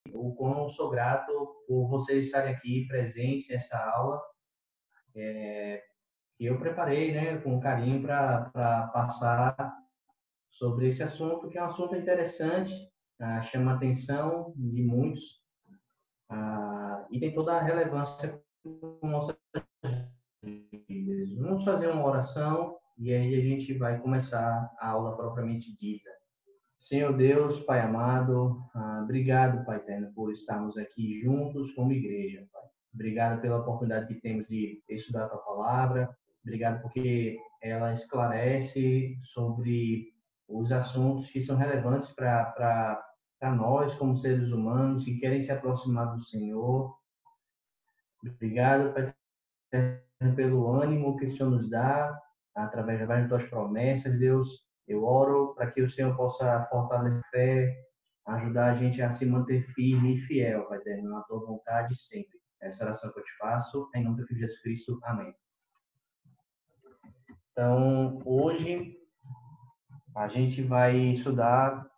o quão sou grato por vocês estarem aqui presentes nessa aula que eu preparei, né, com carinho para passar sobre esse assunto, que é um assunto interessante, chama a atenção de muitos, e tem toda a relevância com nossas vidas. Vamos fazer uma oração e aí a gente vai começar a aula propriamente dita. Senhor Deus, Pai amado, obrigado, Pai eterno, por estarmos aqui juntos como igreja, Pai. Obrigado pela oportunidade que temos de estudar a Tua palavra. Obrigado porque ela esclarece sobre os assuntos que são relevantes para nós, como seres humanos, que querem se aproximar do Senhor. Obrigado, Pai eterno, pelo ânimo que o Senhor nos dá através das Tuas promessas, Deus. Eu oro para que o Senhor possa fortalecer a fé, ajudar a gente a se manter firme e fiel, Pai eterno, na Tua vontade sempre. Essa oração que eu te faço, em nome do Filho de Jesus Cristo. Amém. Então, hoje a gente vai estudar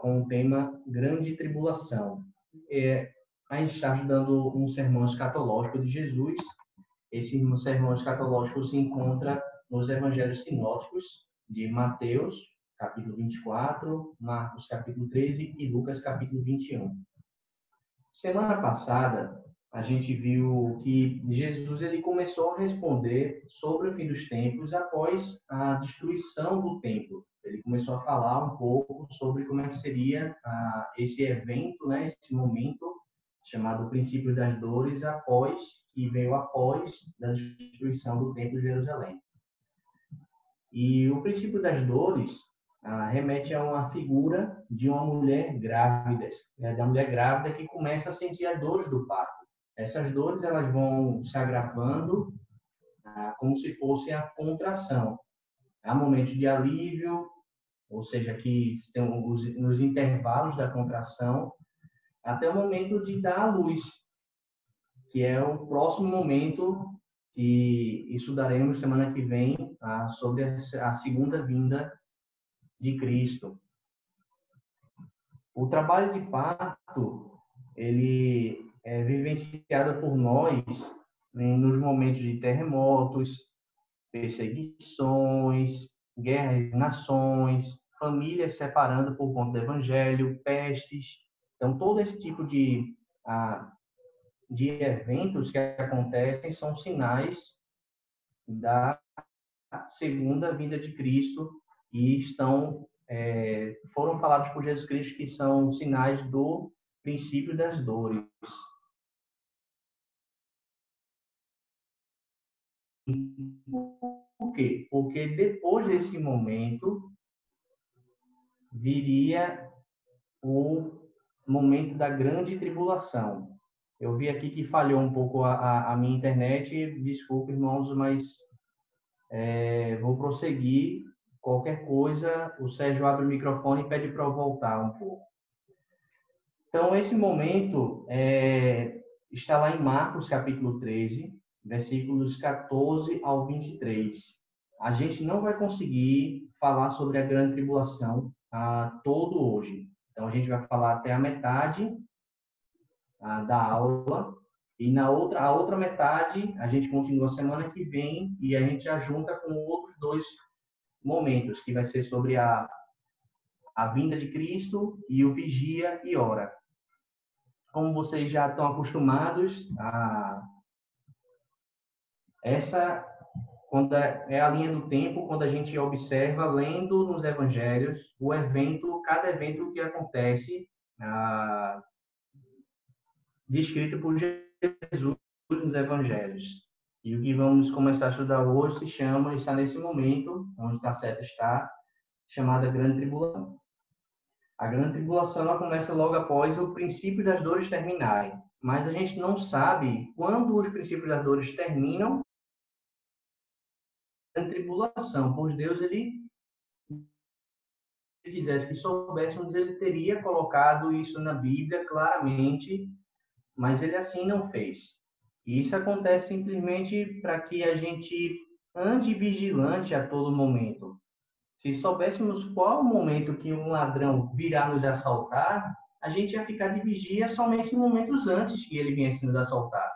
com o tema Grande Tribulação. A gente está estudando um sermão escatológico de Jesus. Esse sermão escatológico se encontra nos evangelhos sinóticos de Mateus, capítulo 24, Marcos, capítulo 13 e Lucas, capítulo 21. Semana passada, a gente viu que Jesus ele começou a responder sobre o fim dos tempos após a destruição do templo. Ele começou a falar um pouco sobre como é que seria esse evento, né, esse momento chamado Princípio das Dores, que veio após da destruição do templo de Jerusalém. E o princípio das dores remete a uma figura de uma mulher grávida, da mulher grávida que começa a sentir as dores do parto. Essas dores elas vão se agravando como se fosse a contração. Há momentos de alívio, ou seja, que estão nos intervalos da contração, até o momento de dar à luz, que é o próximo momento que estudaremos semana que vem sobre a segunda vinda de Cristo. O trabalho de parto, ele é vivenciado por nós nos momentos de terremotos, perseguições, guerras de nações, famílias separando por conta do evangelho, pestes. Então, todo esse tipo de eventos que acontecem são sinais da segunda vinda de Cristo e foram falados por Jesus Cristo que são sinais do princípio das dores. Por quê? Porque depois desse momento viria o momento da grande tribulação. Eu vi aqui que falhou um pouco a minha internet, desculpe, irmãos, mas vou prosseguir. Qualquer coisa, o Sérgio abre o microfone e pede para eu voltar um pouco. Então, esse momento está lá em Marcos, capítulo 13, versículos 14 ao 23. A gente não vai conseguir falar sobre a grande tribulação todo hoje. Então, a gente vai falar até a metade da aula. E a outra metade, a gente continua semana que vem e a gente já junta com outros dois momentos, que vai ser sobre a vinda de Cristo e o vigia e ora. Como vocês já estão acostumados, quando é a linha do tempo, quando a gente observa, lendo nos evangelhos, cada evento que acontece, descrito por Jesus nos evangelhos. E o que vamos começar a estudar hoje está nesse momento, onde está certo está, chamada Grande Tribulação. A Grande Tribulação ela começa logo após o princípio das dores terminarem. Mas a gente não sabe quando os princípios das dores terminam a Grande Tribulação, pois Deus, ele quisesse que soubéssemos, ele teria colocado isso na Bíblia claramente, mas ele assim não fez. E isso acontece simplesmente para que a gente ande vigilante a todo momento. Se soubéssemos qual o momento que um ladrão virá nos assaltar, a gente ia ficar de vigia somente em momentos antes que ele viesse nos assaltar.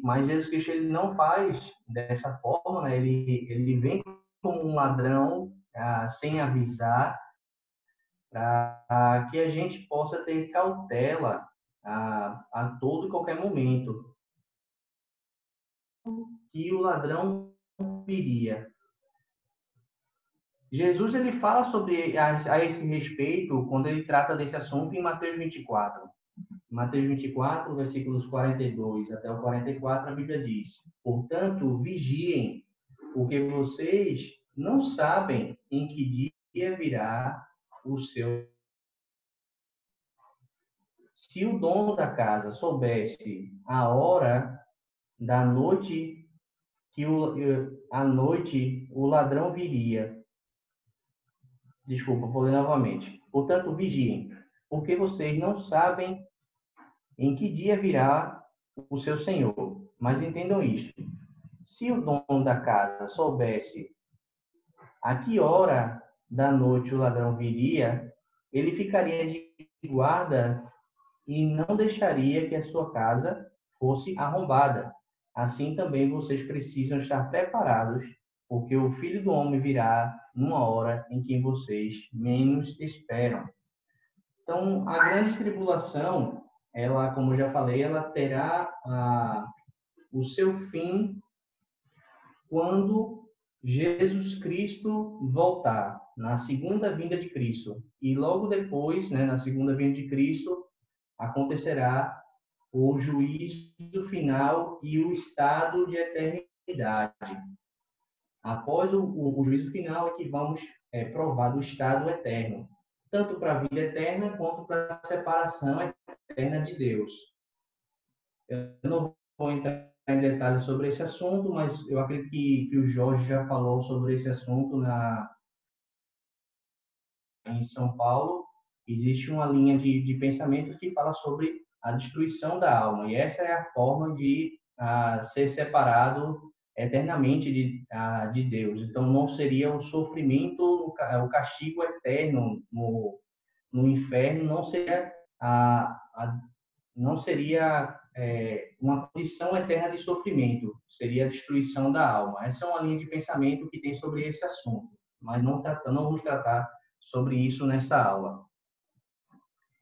Mas Jesus Cristo ele não faz dessa forma, né? Ele vem como um ladrão, sem avisar, para que a gente possa ter cautela a todo e qualquer momento que o ladrão viria. Jesus ele fala sobre a esse respeito quando ele trata desse assunto em Mateus 24. Mateus 24, versículos 42 até o 44, a Bíblia diz: portanto, vigiem, porque vocês não sabem em que dia virá o seu. Se o dono da casa soubesse a hora da noite a noite o ladrão viria. Desculpa, vou ler novamente. Portanto, vigiem, porque vocês não sabem em que dia virá o seu senhor. Mas entendam isto: se o dono da casa soubesse a que hora da noite o ladrão viria, ele ficaria de guarda e não deixaria que a sua casa fosse arrombada. Assim também vocês precisam estar preparados, porque o Filho do Homem virá numa hora em que vocês menos esperam. Então, a grande tribulação, ela, como eu já falei, ela terá o seu fim quando Jesus Cristo voltar, na segunda vinda de Cristo. E logo depois, né, na segunda vinda de Cristo, acontecerá o juízo final e o estado de eternidade. Após o juízo final é que vamos provar do estado eterno, tanto para a vida eterna quanto para a separação eterna de Deus. Eu não vou entrar em detalhes sobre esse assunto, mas eu acredito que o Jorge já falou sobre esse assunto em São Paulo. Existe uma linha de pensamento que fala sobre a destruição da alma, e essa é a forma de ser separado eternamente de Deus. Então, não seria o sofrimento, o castigo eterno no inferno, não seria uma condição eterna de sofrimento, seria a destruição da alma. Essa é uma linha de pensamento que tem sobre esse assunto, mas não vamos tratar sobre isso nessa aula.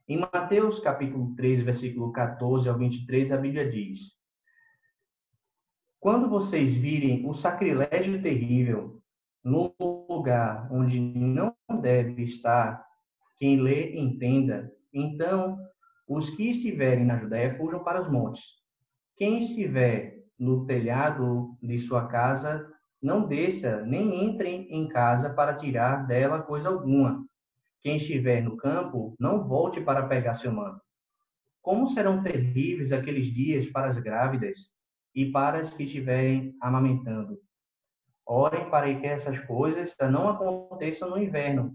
Em Mateus capítulo 3, versículo 14 ao 23, a Bíblia diz: quando vocês virem o sacrilégio terrível no lugar onde não deve estar, quem lê entenda, então os que estiverem na Judéia fujam para os montes. Quem estiver no telhado de sua casa, não desça, nem entre em casa para tirar dela coisa alguma. Quem estiver no campo, não volte para pegar seu manto. Como serão terríveis aqueles dias para as grávidas e para as que estiverem amamentando. Orem para que essas coisas não aconteçam no inverno,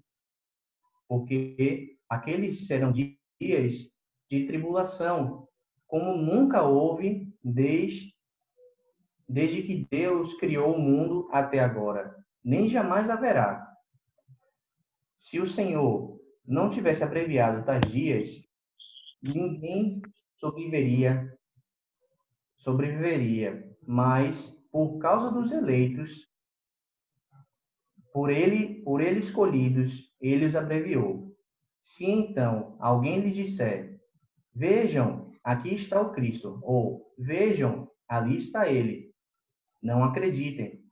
porque aqueles serão dias de tribulação, como nunca houve desde que Deus criou o mundo até agora, nem jamais haverá. Se o Senhor não tivesse abreviado tais dias, ninguém sobreviveria, mas por causa dos eleitos, por ele escolhidos, ele os abreviou. Se então alguém lhes disser: vejam, aqui está o Cristo, ou vejam, ali está ele, não acreditem,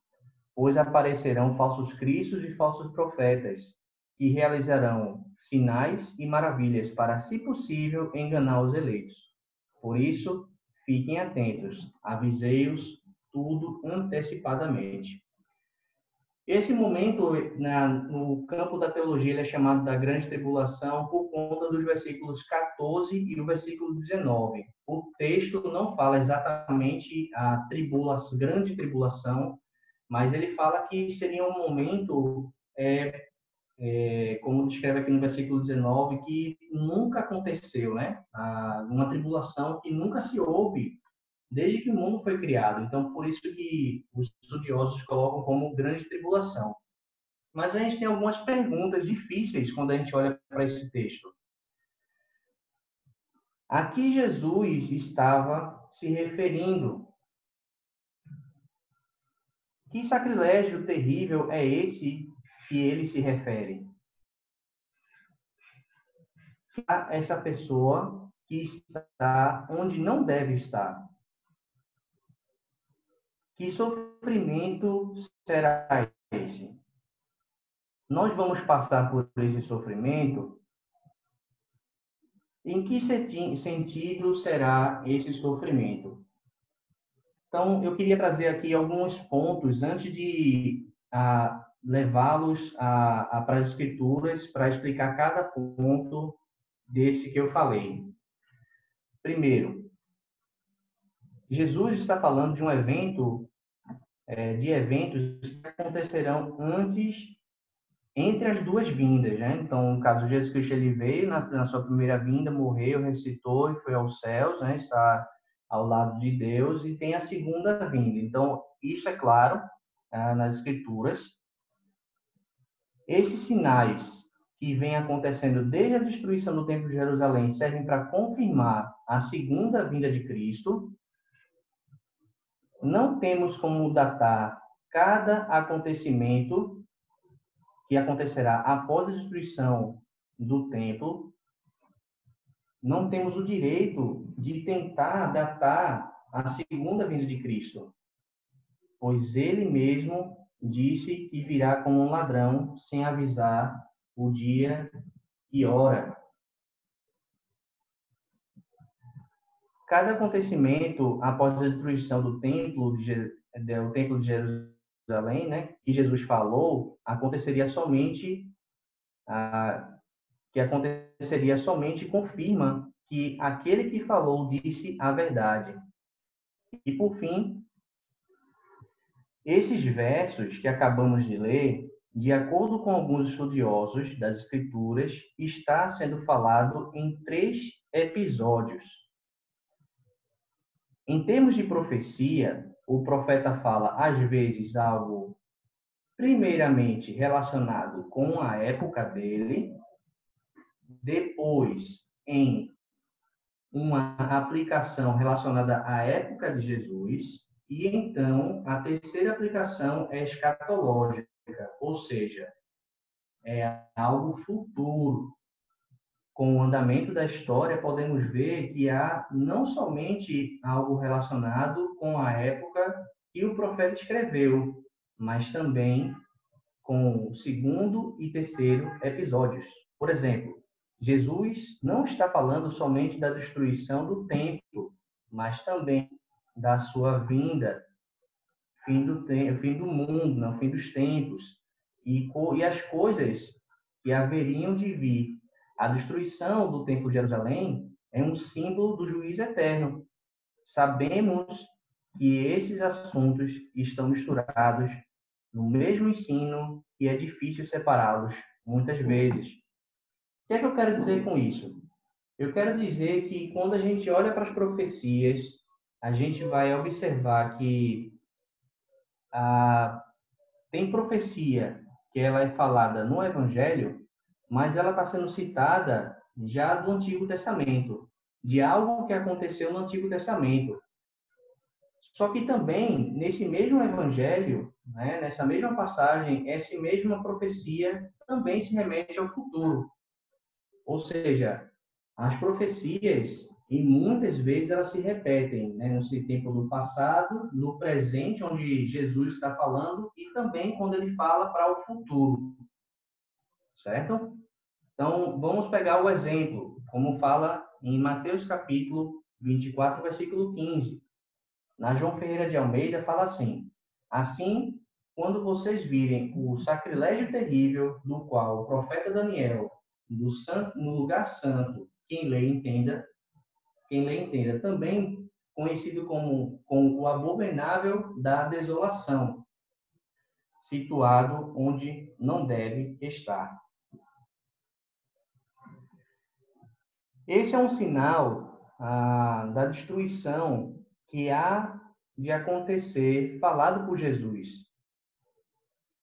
pois aparecerão falsos cristos e falsos profetas, que realizarão sinais e maravilhas para, se possível, enganar os eleitos. Por isso, fiquem atentos, avisei-os tudo antecipadamente. Esse momento, no campo da teologia, ele é chamado da grande tribulação por conta dos versículos 14 e o versículo 19. O texto não fala exatamente a grande tribulação, mas ele fala que seria um momento, como descreve aqui no versículo 19, que nunca aconteceu, né? Uma tribulação que nunca se houve desde que o mundo foi criado. Então, por isso que os estudiosos colocam como grande tribulação. Mas a gente tem algumas perguntas difíceis quando a gente olha para esse texto. a que Jesus estava se referindo. Que sacrilégio terrível é esse que ele se refere? A essa pessoa que está onde não deve estar. Que sofrimento será esse? Nós vamos passar por esse sofrimento? Em que sentido será esse sofrimento? Então, eu queria trazer aqui alguns pontos antes de levá-los para as Escrituras, para explicar cada ponto desse que eu falei. Primeiro, Jesus está falando de um evento, de eventos que acontecerão entre as duas vindas, né? Então, no caso, Jesus Cristo ele veio na sua primeira vinda, morreu, ressuscitou e foi aos céus, né? Está ao lado de Deus e tem a segunda vinda. Então, isso é claro nas Escrituras. Esses sinais que vêm acontecendo desde a destruição do Templo de Jerusalém servem para confirmar a segunda vinda de Cristo. Não temos como datar cada acontecimento que acontecerá após a destruição do templo. Não temos o direito de tentar datar a segunda vinda de Cristo, pois ele mesmo disse que virá como um ladrão sem avisar o dia e hora. Cada acontecimento após a destruição do templo de Jerusalém, né, que Jesus falou, aconteceria somente confirma que aquele que falou disse a verdade. E por fim, esses versos que acabamos de ler, de acordo com alguns estudiosos das Escrituras, está sendo falado em 3 episódios. Em termos de profecia, o profeta fala, às vezes, algo primeiramente relacionado com a época dele, depois em uma aplicação relacionada à época de Jesus, e então a terceira aplicação é escatológica, ou seja, é algo futuro. Com o andamento da história, podemos ver que há não somente algo relacionado com a época que o profeta escreveu, mas também com o segundo e terceiro episódios. Por exemplo, Jesus não está falando somente da destruição do templo, mas também da sua vinda, fim do mundo, não, fim dos tempos, e as coisas que haveriam de vir. A destruição do Templo de Jerusalém é um símbolo do juízo eterno. Sabemos que esses assuntos estão misturados no mesmo ensino e é difícil separá-los muitas vezes. O que é que eu quero dizer com isso? Eu quero dizer que quando a gente olha para as profecias, a gente vai observar que tem profecia que ela é falada no Evangelho, mas ela está sendo citada já do Antigo Testamento, de algo que aconteceu no Antigo Testamento. Só que também, nesse mesmo Evangelho, né, nessa mesma passagem, essa mesma profecia também se remete ao futuro. Ou seja, as profecias, e muitas vezes elas se repetem, né, no tempo do passado, no presente, onde Jesus está falando, e também quando ele fala para o futuro. Certo? Então, vamos pegar o exemplo, como fala em Mateus capítulo 24, versículo 15. Na João Ferreira de Almeida fala assim: assim, quando vocês virem o sacrilégio terrível do qual o profeta Daniel, no lugar santo, quem lê entenda, também conhecido como o abominável da desolação, situado onde não deve estar. Esse é um sinal da destruição que há de acontecer, falado por Jesus.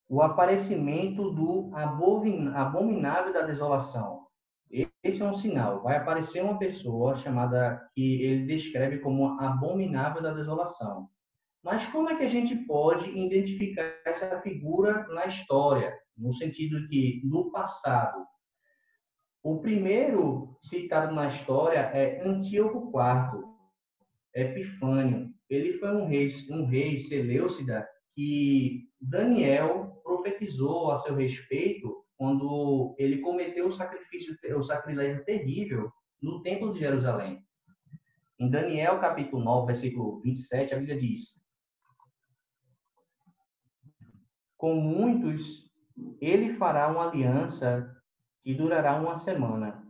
O aparecimento do abominável da desolação. Esse é um sinal. Vai aparecer uma pessoa chamada que ele descreve como abominável da desolação. Mas como é que a gente pode identificar essa figura na história? No sentido que, no passado, o primeiro citado na história é Antíoco IV, Epifânio. Ele foi um rei Seleucida que Daniel profetizou a seu respeito quando ele cometeu o sacrilégio terrível no Templo de Jerusalém. Em Daniel capítulo 9, versículo 27, a Bíblia diz: com muitos ele fará uma aliança que durará uma semana.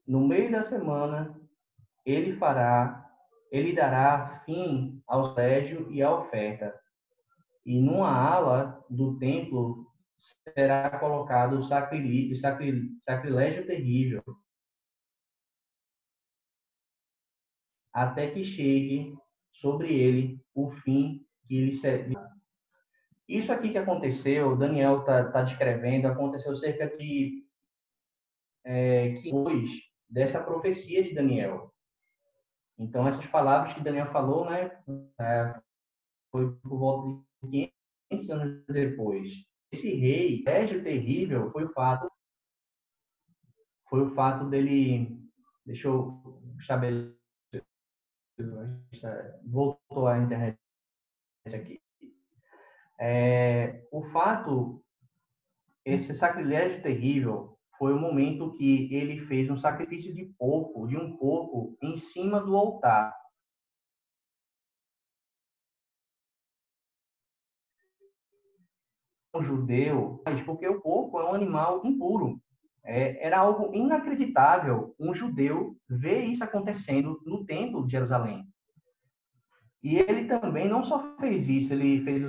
No meio da semana, ele dará fim ao ségio e à oferta. E numa ala do templo será colocado o sacrilégio terrível, até que chegue sobre ele o fim que lhe servirá. Isso aqui que aconteceu, Daniel tá descrevendo, aconteceu cerca de depois dessa profecia de Daniel. Então, essas palavras que Daniel falou, né, foi por volta de 500 anos depois. Esse rei, Sérgio Terrível, foi o fato dele, deixa eu estabelecer, voltou a internet aqui. O fato, esse sacrilégio terrível, foi o momento que ele fez um sacrifício de um porco, em cima do altar. Um judeu, porque o porco é um animal impuro. Era algo inacreditável um judeu ver isso acontecendo no templo de Jerusalém. E ele também não só fez isso, ele fez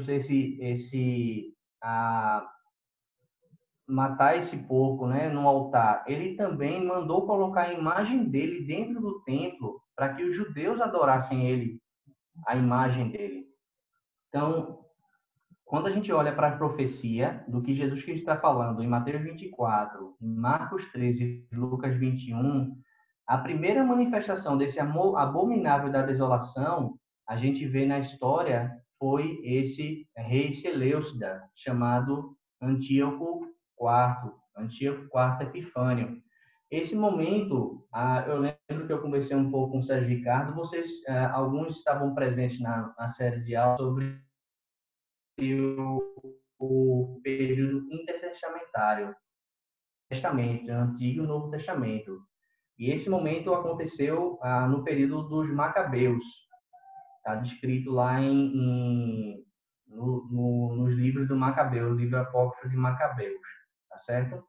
matar esse porco, né, no altar. Ele também mandou colocar a imagem dele dentro do templo para que os judeus adorassem ele, a imagem dele. Então, quando a gente olha para a profecia do que Jesus Cristo está falando em Mateus 24, em Marcos 13 e Lucas 21, a primeira manifestação desse amor abominável da desolação, a gente vê na história, foi esse rei Seleucida, chamado Antíoco IV, Antíoco IV Epifânio. Esse momento, eu lembro que eu conversei um pouco com o Sérgio Ricardo, alguns estavam presentes na série de aula sobre o período intertestamentário, Testamento, Antigo e Novo Testamento. E esse momento aconteceu no período dos Macabeus. Está descrito lá nos livros do Macabeu, o livro apócrifo de Macabeus. Tá certo?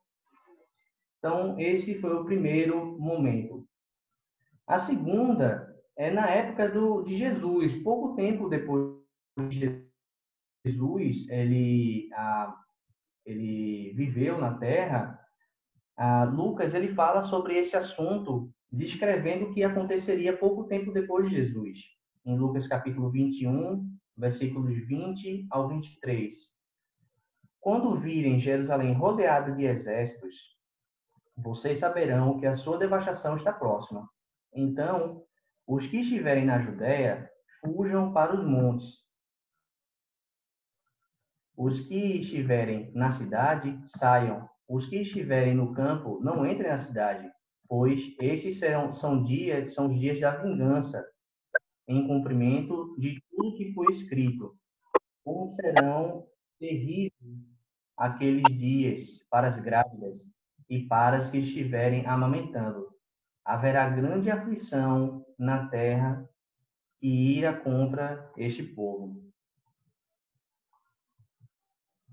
Então, esse foi o primeiro momento. A segunda é na época de Jesus, pouco tempo depois de Jesus, ele viveu na Terra. Lucas ele fala sobre esse assunto, descrevendo o que aconteceria pouco tempo depois de Jesus. Em Lucas capítulo 21, versículos 20 ao 23. Quando virem Jerusalém rodeada de exércitos, vocês saberão que a sua devastação está próxima. Então, os que estiverem na Judéia, fujam para os montes. Os que estiverem na cidade, saiam. Os que estiverem no campo, não entrem na cidade, pois esses são os dias da vingança, em cumprimento de tudo que foi escrito. Como serão terríveis aqueles dias para as grávidas e para as que estiverem amamentando. Haverá grande aflição na terra e ira contra este povo.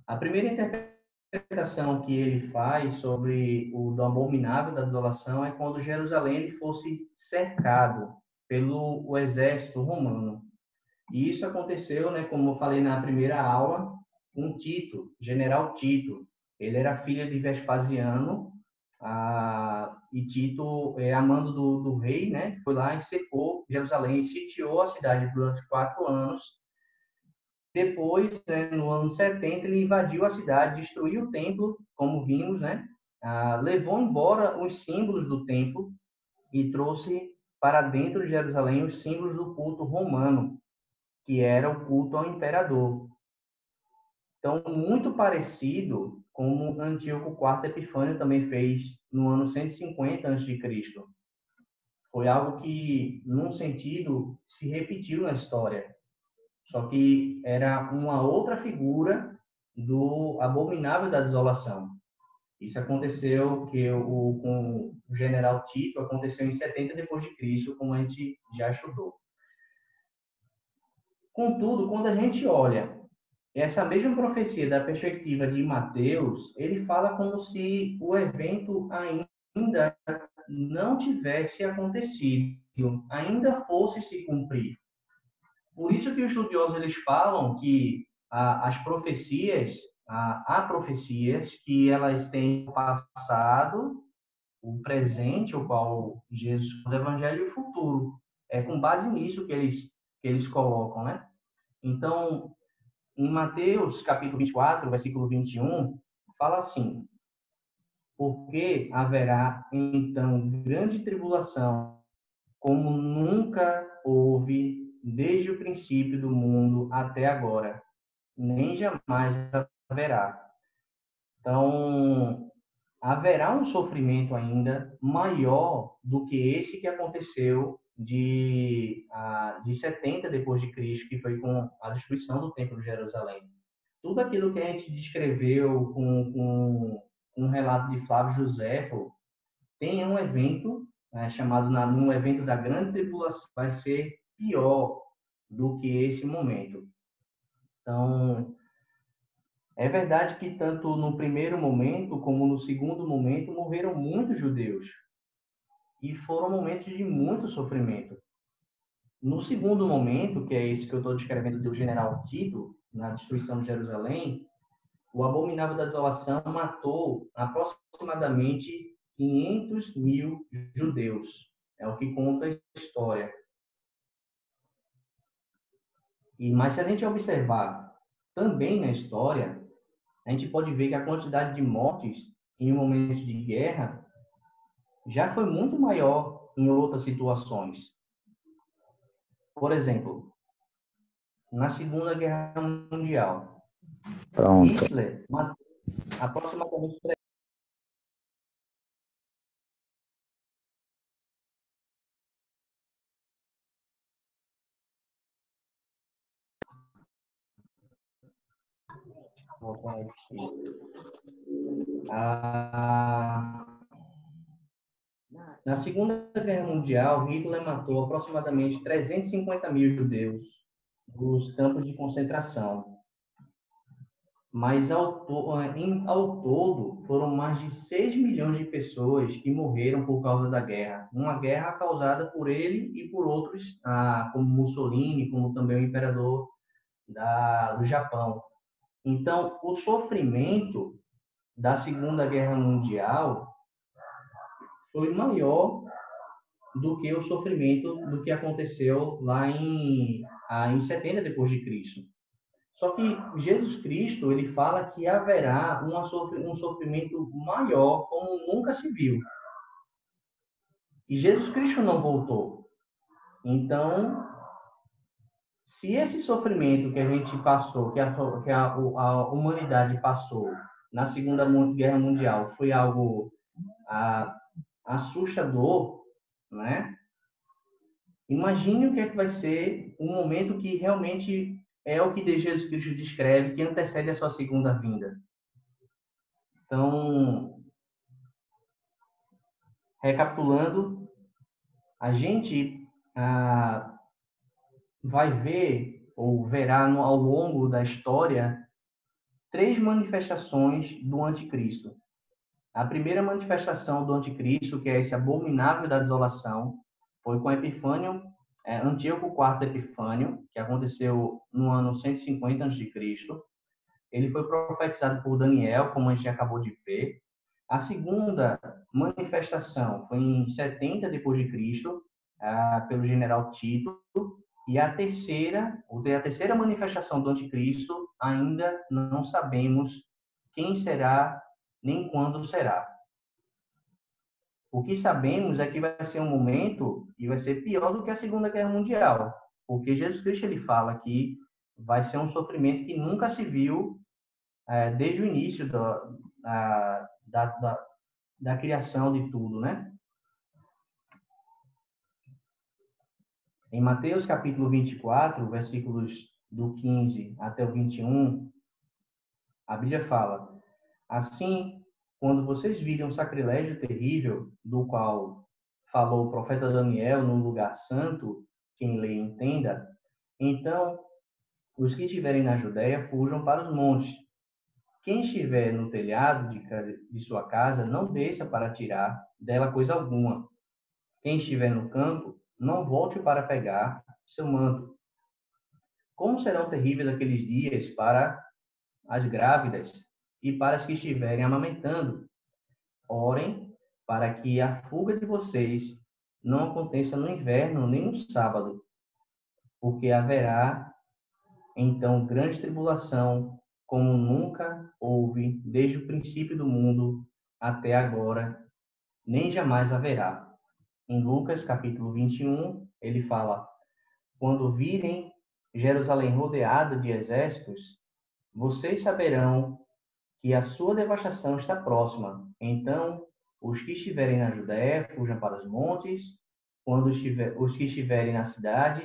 A primeira interpretação que ele faz sobre do abominável da desolação é quando Jerusalém ele fosse cercado pelo exército romano. E isso aconteceu, né, como eu falei na primeira aula, com Tito, general Tito. Ele era filho de Vespasiano, e Tito, a mando do rei, né, foi lá e cercou Jerusalém, e sitiou a cidade durante 4 anos. Depois, né, no ano 70, ele invadiu a cidade, destruiu o templo, como vimos, né, levou embora os símbolos do templo e trouxe para dentro de Jerusalém os símbolos do culto romano, que era o culto ao imperador. Então, muito parecido como Antíoco IV Epifânio também fez no ano 150 a.C. Foi algo que, num sentido, se repetiu na história. Só que era uma outra figura do abominável da desolação. Isso aconteceu com o general Tito, aconteceu em 70 depois de Cristo, como a gente já estudou. Contudo, quando a gente olha essa mesma profecia da perspectiva de Mateus, ele fala como se o evento ainda não tivesse acontecido, ainda fosse se cumprir. Por isso que os estudiosos eles falam que as profecias, há profecias que elas têm o passado, o presente, o qual Jesus, o evangelho e o futuro. É com base nisso que eles colocam, né? Então, em Mateus, capítulo 24, versículo 21, fala assim: porque haverá então grande tribulação, como nunca houve desde o princípio do mundo até agora, nem jamais haverá. Então, haverá um sofrimento ainda maior do que esse que aconteceu de 70 depois de Cristo, que foi com a destruição do Templo de Jerusalém. Tudo aquilo que a gente descreveu com um relato de Flávio Joséfo, tem um evento, né, chamado no evento da Grande Tribulação, vai ser pior do que esse momento. Então, é verdade que tanto no primeiro momento como no segundo momento morreram muitos judeus e foram momentos de muito sofrimento. No segundo momento, que é esse que eu estou descrevendo do general Tito, na destruição de Jerusalém, o abominável da desolação matou aproximadamente 500 mil judeus. É o que conta a história. Mas se a gente observar também na história, a gente pode ver que a quantidade de mortes em momentos de guerra já foi muito maior em outras situações. Por exemplo, na Segunda Guerra Mundial, Pronto. Hitler matou aproximadamente na Segunda Guerra Mundial, Hitler matou aproximadamente 350 mil judeus nos campos de concentração. Mas ao todo foram mais de 6 milhões de pessoas que morreram por causa da guerra. Uma guerra causada por ele e por outros, como Mussolini, como também o imperador do Japão. Então, o sofrimento da Segunda Guerra Mundial foi maior do que o sofrimento do que aconteceu lá em 70 depois de Cristo. Só que Jesus Cristo, ele fala que haverá um sofrimento maior como nunca se viu. E Jesus Cristo não voltou. Então, se esse sofrimento que a gente passou, que a humanidade passou na Segunda Guerra Mundial, foi algo assustador, né? Imagine o que é que vai ser um momento que realmente é o que Jesus Cristo descreve, que antecede a sua segunda vinda. Então, recapitulando, a gente vai ver ou verá ao longo da história 3 manifestações do anticristo. A primeira manifestação do anticristo, que é esse abominável da desolação, foi com Epifânio, Antíoco IV Epifânio, que aconteceu no ano 150 a.C. Ele foi profetizado por Daniel, como a gente acabou de ver. A segunda manifestação foi em 70 depois de Cristo, pelo general Tito, e a terceira manifestação do anticristo, ainda não sabemos quem será nem quando será. O que sabemos é que vai ser um momento e vai ser pior do que a Segunda Guerra Mundial, porque Jesus Cristo ele fala que vai ser um sofrimento que nunca se viu desde o início da criação de tudo, né? Em Mateus capítulo 24, versículos do 15 até o 21, a Bíblia fala: assim, quando vocês virem um sacrilégio terrível, do qual falou o profeta Daniel no lugar santo, quem lê entenda, então os que estiverem na Judéia fujam para os montes. Quem estiver no telhado de sua casa, não desça para tirar dela coisa alguma. Quem estiver no campo, não volte para pegar seu manto. Como serão terríveis aqueles dias para as grávidas e para as que estiverem amamentando. Orem para que a fuga de vocês não aconteça no inverno nem no sábado, porque haverá então grande tribulação, como nunca houve desde o princípio do mundo até agora, nem jamais haverá. Em Lucas, capítulo 21, ele fala: quando virem Jerusalém rodeada de exércitos, vocês saberão que a sua devastação está próxima. Então, os que estiverem na Judéia fujam para os montes. Quando os que estiverem na cidade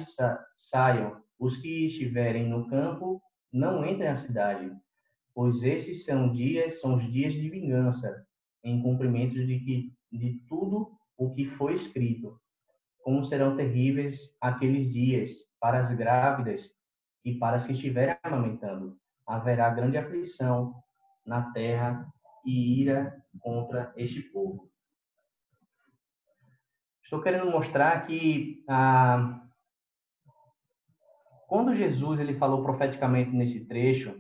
saiam. Os que estiverem no campo não entrem na cidade, pois esses são os dias de vingança, em cumprimento de tudo o que foi escrito. Como serão terríveis aqueles dias para as grávidas e para as que estiverem amamentando. Haverá grande aflição na terra e ira contra este povo. Estou querendo mostrar que quando Jesus ele falou profeticamente nesse trecho,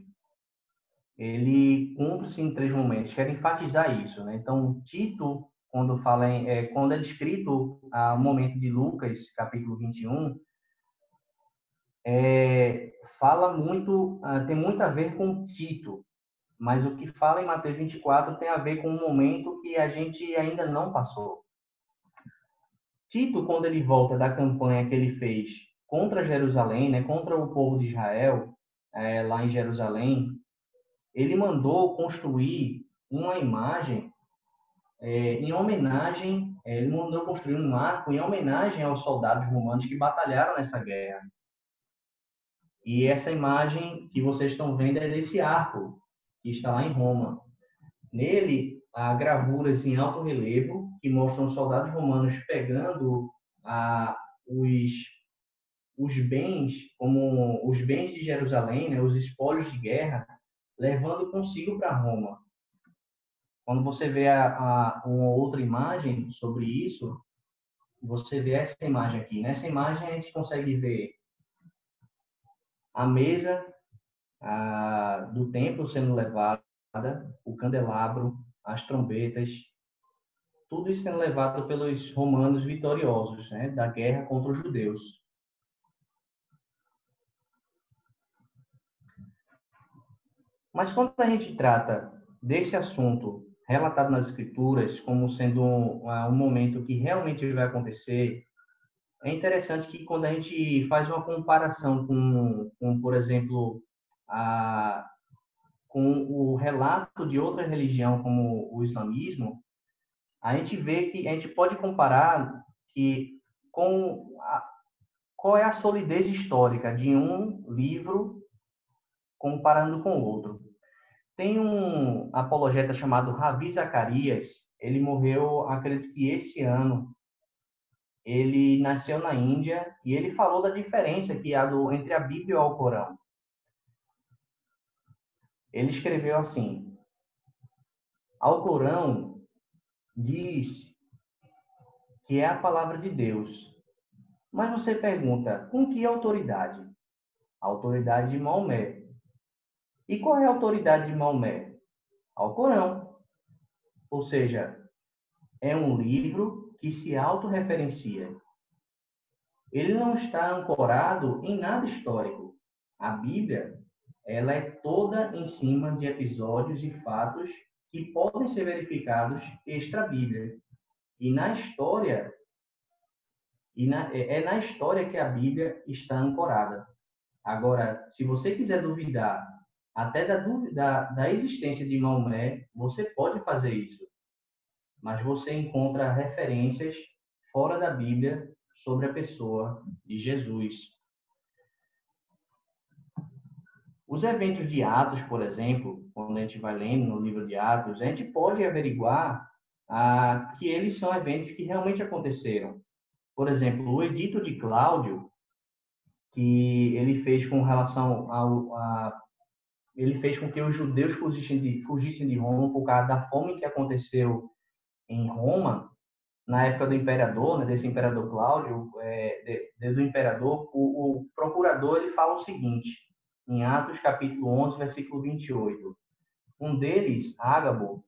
ele cumpre-se em três momentos. Quero enfatizar isso, né? Então, Tito, quando é descrito o momento de Lucas, capítulo 21, fala muito, tem muito a ver com Tito, mas o que fala em Mateus 24 tem a ver com um momento que a gente ainda não passou. Tito, quando ele volta da campanha que ele fez contra Jerusalém, né, contra o povo de Israel, lá em Jerusalém, ele mandou construir uma imagem em homenagem, ele mandou construir um arco em homenagem aos soldados romanos que batalharam nessa guerra. E essa imagem que vocês estão vendo é desse arco, que está lá em Roma. Nele, há gravuras em alto relevo que mostram os soldados romanos pegando os, os bens, como os bens de Jerusalém, né, os espólios de guerra, levando consigo para Roma. Quando você vê uma outra imagem sobre isso, você vê essa imagem aqui. Nessa imagem a gente consegue ver a mesa do templo sendo levada, o candelabro, as trombetas, tudo isso sendo levado pelos romanos vitoriosos, né, da guerra contra os judeus. Mas quando a gente trata desse assunto relatado nas Escrituras como sendo um momento que realmente vai acontecer, é interessante que quando a gente faz uma comparação por exemplo, com o relato de outra religião como o islamismo, a gente vê que a gente pode comparar que qual é a solidez histórica de um livro comparando com o outro. Tem um apologeta chamado Ravi Zacarias, ele morreu, acredito que esse ano. Ele nasceu na Índia e ele falou da diferença que há entre a Bíblia e o Alcorão. Ele escreveu assim: Alcorão diz que é a palavra de Deus. Mas você pergunta, com que autoridade? A autoridade de Maomé. E qual é a autoridade de Maomé? Alcorão. Ou seja, é um livro que se autorreferencia. Ele não está ancorado em nada histórico. A Bíblia, ela é toda em cima de episódios e fatos que podem ser verificados extra-Bíblia. E na história, é na história que a Bíblia está ancorada. Agora, se você quiser duvidar até da existência de Maomé, você pode fazer isso, mas você encontra referências fora da Bíblia sobre a pessoa de Jesus. Os eventos de Atos, por exemplo, quando a gente vai lendo no livro de Atos, a gente pode averiguar que eles são eventos que realmente aconteceram. Por exemplo, o Edito de Cláudio, que ele fez com relação ele fez com que os judeus fugissem de Roma por causa da fome que aconteceu em Roma, na época do imperador, né, desse imperador Cláudio, do imperador, o procurador ele fala o seguinte, em Atos capítulo 11, versículo 28. Um deles, Ágabo,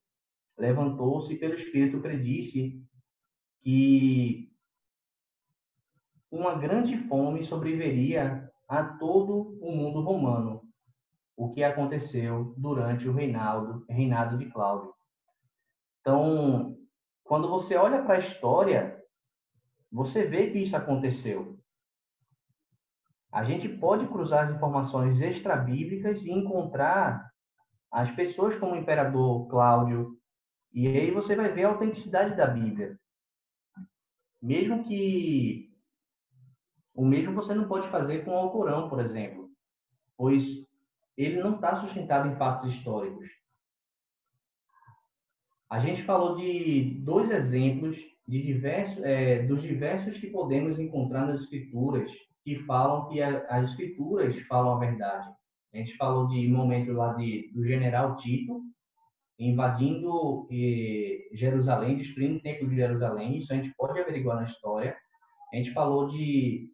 levantou-se e pelo Espírito predisse que uma grande fome sobreviveria a todo o mundo romano, o que aconteceu durante o reinado de Cláudio. Então, quando você olha para a história, você vê que isso aconteceu. A gente pode cruzar as informações extrabíblicas e encontrar as pessoas como o imperador Cláudio, e aí você vai ver a autenticidade da Bíblia. Mesmo que o mesmo você não pode fazer com o Alcorão, por exemplo, pois ele não está sustentado em fatos históricos. A gente falou de dois exemplos dos diversos que podemos encontrar nas escrituras, que falam que as escrituras falam a verdade. A gente falou de momento lá do general Tito, invadindo Jerusalém, destruindo o templo de Jerusalém, isso a gente pode averiguar na história. A gente falou de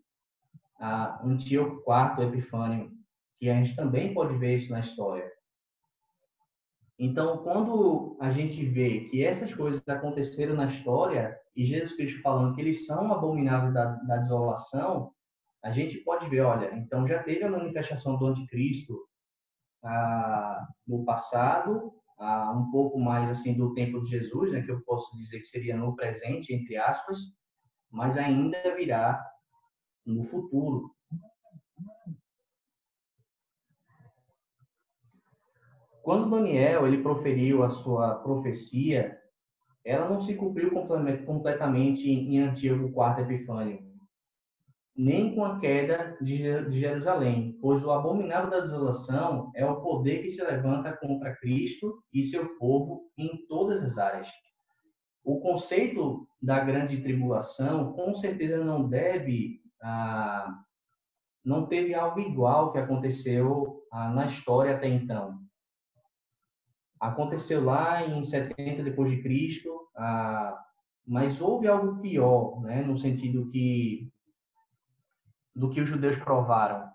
Antíoco IV Epifânio, que a gente também pode ver isso na história. Então, quando a gente vê que essas coisas aconteceram na história, e Jesus Cristo falando que eles são abomináveis da desolação, a gente pode ver, olha, então já teve a manifestação do anticristo no passado, um pouco mais assim do tempo de Jesus, né, que eu posso dizer que seria no presente, entre aspas, mas ainda virá no futuro. Quando Daniel ele proferiu a sua profecia, ela não se cumpriu completamente em Antíoco IV Epifânio, nem com a queda de Jerusalém, pois o abominável da desolação é o poder que se levanta contra Cristo e seu povo em todas as áreas. O conceito da grande tribulação, com certeza, não teve algo igual que aconteceu na história até então. Aconteceu lá em 70 depois de Cristo, mas houve algo pior, né, no sentido do que os judeus provaram,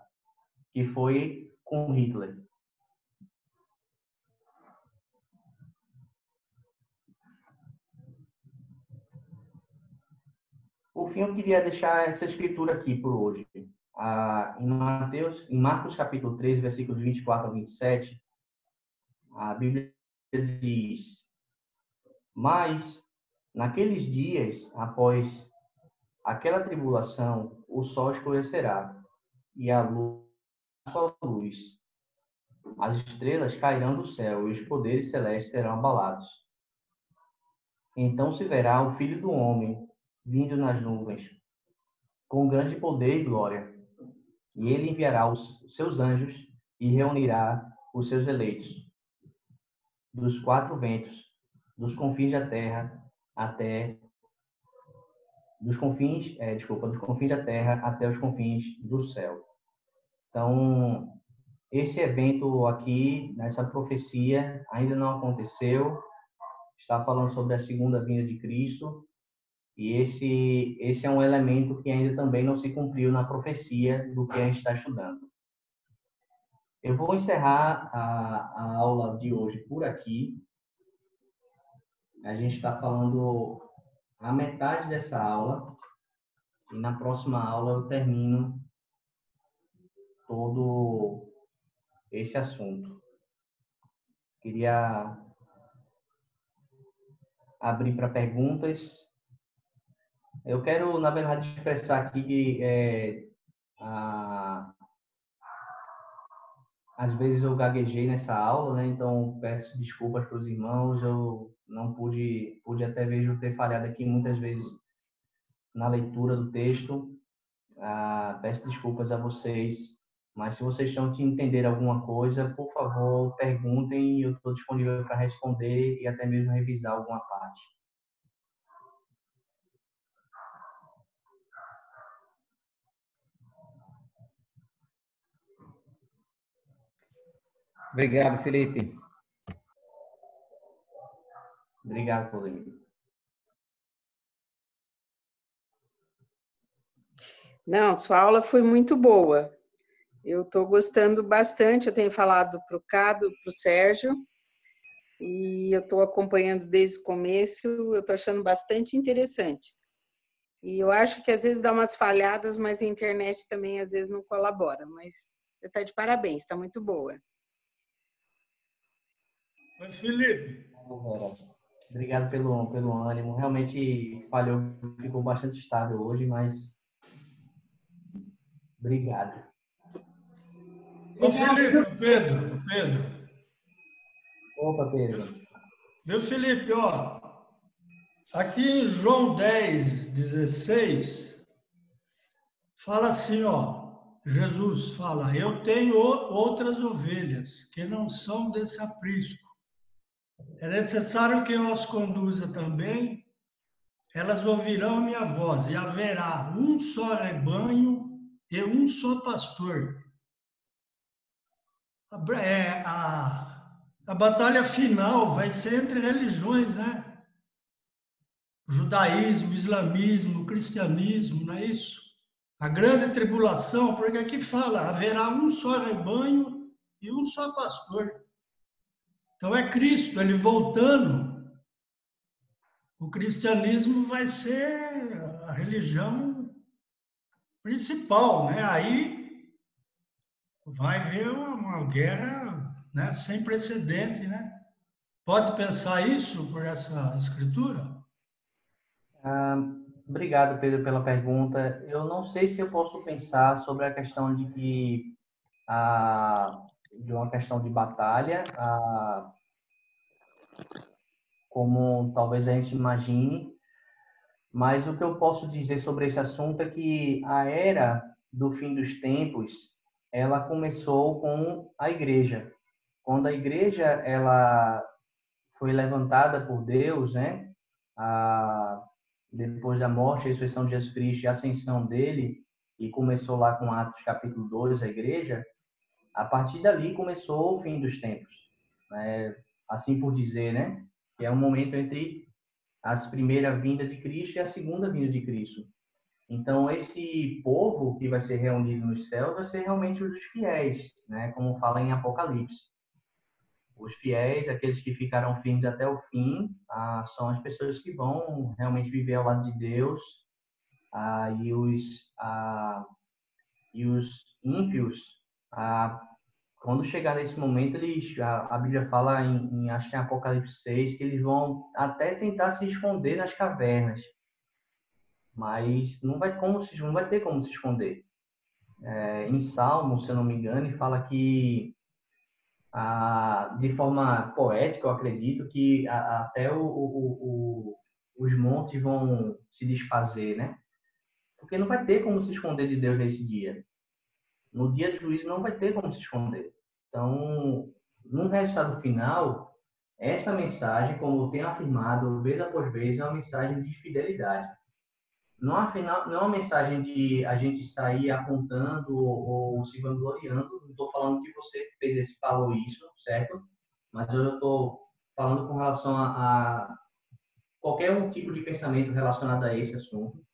que foi com Hitler. Por fim, eu queria deixar essa escritura aqui por hoje. Em Marcos capítulo 13, versículos 24 a 27, a Bíblia diz: Mas, naqueles dias, após aquela tribulação, o sol escurecerá, e a luz, a sua luz. As estrelas cairão do céu, e os poderes celestes serão abalados. Então se verá o Filho do Homem vindo nas nuvens, com grande poder e glória. E ele enviará os seus anjos e reunirá os seus eleitos dos quatro ventos, dos confins da terra até dos confins da terra até os confins do céu. Então, esse evento aqui, nessa profecia, ainda não aconteceu. Está falando sobre a segunda vinda de Cristo. E esse é um elemento que ainda também não se cumpriu na profecia do que a gente está estudando. Eu vou encerrar a aula de hoje por aqui. A gente está falando a metade dessa aula. E na próxima aula eu termino todo esse assunto. Queria abrir para perguntas. Eu quero, na verdade, expressar aqui que às vezes eu gaguejei nessa aula, né? Então peço desculpas para os irmãos. Eu não pude até mesmo ter falhado aqui muitas vezes na leitura do texto. Peço desculpas a vocês, mas se vocês estão de entender alguma coisa, por favor, perguntem e eu estou disponível para responder e até mesmo revisar alguma parte. Obrigado, Felipe. Obrigado, Paulinho. Não, sua aula foi muito boa. Eu estou gostando bastante. Eu tenho falado para o Cado, para o Sérgio, e eu estou acompanhando desde o começo. Eu estou achando bastante interessante. E eu acho que às vezes dá umas falhadas, mas a internet também às vezes não colabora. Mas você está de parabéns, está muito boa. Oi, Felipe. Obrigado pelo ânimo. Realmente falhou, ficou bastante estável hoje, mas obrigado. Ô, Felipe, Pedro. Opa, Pedro. Meu Felipe, ó, aqui em João 10:16, fala assim, ó, Jesus fala, eu tenho outras ovelhas que não são desse aprisco. É necessário que eu as conduza também, elas ouvirão a minha voz, e haverá um só rebanho e um só pastor. A batalha final vai ser entre religiões, né? O judaísmo, o islamismo, o cristianismo, não é isso? A grande tribulação, porque aqui fala, haverá um só rebanho e um só pastor. Então é Cristo, ele voltando. O cristianismo vai ser a religião principal, né? Aí vai haver uma guerra, né, sem precedente, né? Pode pensar isso por essa escritura? Obrigado, Pedro, pela pergunta. Eu não sei se eu posso pensar sobre a questão de de uma questão de batalha, como talvez a gente imagine, mas o que eu posso dizer sobre esse assunto é que a era do fim dos tempos, ela começou com a igreja. Quando a igreja ela foi levantada por Deus, né? Depois da morte e ressurreição de Jesus Cristo e a ascensão dele, e começou lá com Atos capítulo 2, a igreja, a partir dali começou o fim dos tempos, né? Assim por dizer, né? Que é um momento entre a primeira vinda de Cristo e a segunda vinda de Cristo. Então, esse povo que vai ser reunido nos céus vai ser realmente os fiéis, né? Como fala em Apocalipse. Os fiéis, aqueles que ficaram firmes até o fim, são as pessoas que vão realmente viver ao lado de Deus, e os ímpios, quando chegar nesse momento, a Bíblia fala acho que em Apocalipse 6, que eles vão até tentar se esconder nas cavernas, mas não vai ter como se esconder. Em Salmo, se eu não me engano, fala que de forma poética, eu acredito que até os montes vão se desfazer, né? Porque não vai ter como se esconder de Deus nesse dia. No dia do juízo não vai ter como se esconder. Então, no resultado final, essa mensagem, como eu tenho afirmado vez após vez, é uma mensagem de fidelidade. Não é uma mensagem de a gente sair apontando ou se vangloriando. Não estou falando que você falou isso, certo? Mas eu estou falando com relação a qualquer um tipo de pensamento relacionado a esse assunto.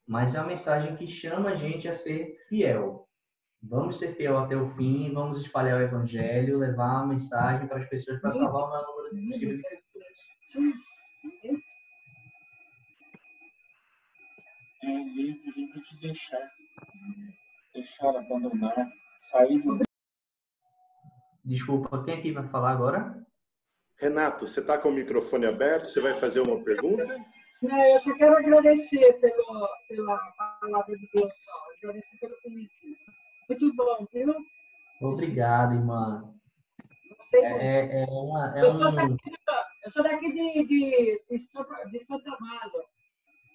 Mas é uma mensagem que chama a gente a ser fiel. Vamos ser fiel até o fim, vamos espalhar o evangelho, levar a mensagem para as pessoas para salvar o maior número possível de pessoas. É livre de deixar abandonar, sair do... Desculpa, quem aqui vai falar agora? Renato, você está com o microfone aberto? Você vai fazer uma pergunta? Não, eu só quero agradecer pela palavra de Deus, só. Agradecer pelo convite. Muito bom, viu? Obrigado, irmã. Gostei muito. Eu sou daqui de Santa Amaro,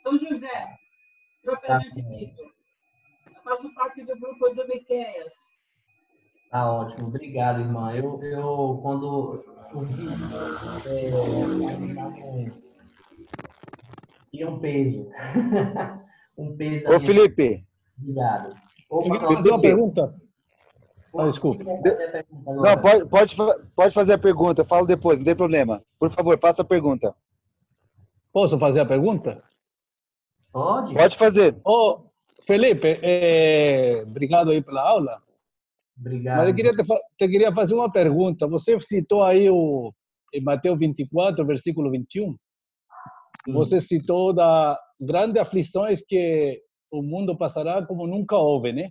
São José, propriamente dito. Eu faço parte do grupo do Miqueias. Tá ótimo, obrigado, irmã. Eu quando ouvi tinha um peso. Um peso na Ô, minha. Felipe, Obrigado. eu Opa, queria fazer uma pergunta. Desculpe. Quem quer fazer a pergunta Não, agora? pode fazer a pergunta, eu falo depois, não tem problema. Por favor, faça a pergunta. Posso fazer a pergunta? Pode? Pode fazer. Ô, Felipe, obrigado aí pela aula. Mas eu Obrigado. queria fazer uma pergunta. Você citou aí em Mateus 24, versículo 21, você citou da grandes aflições que o mundo passará como nunca houve, né?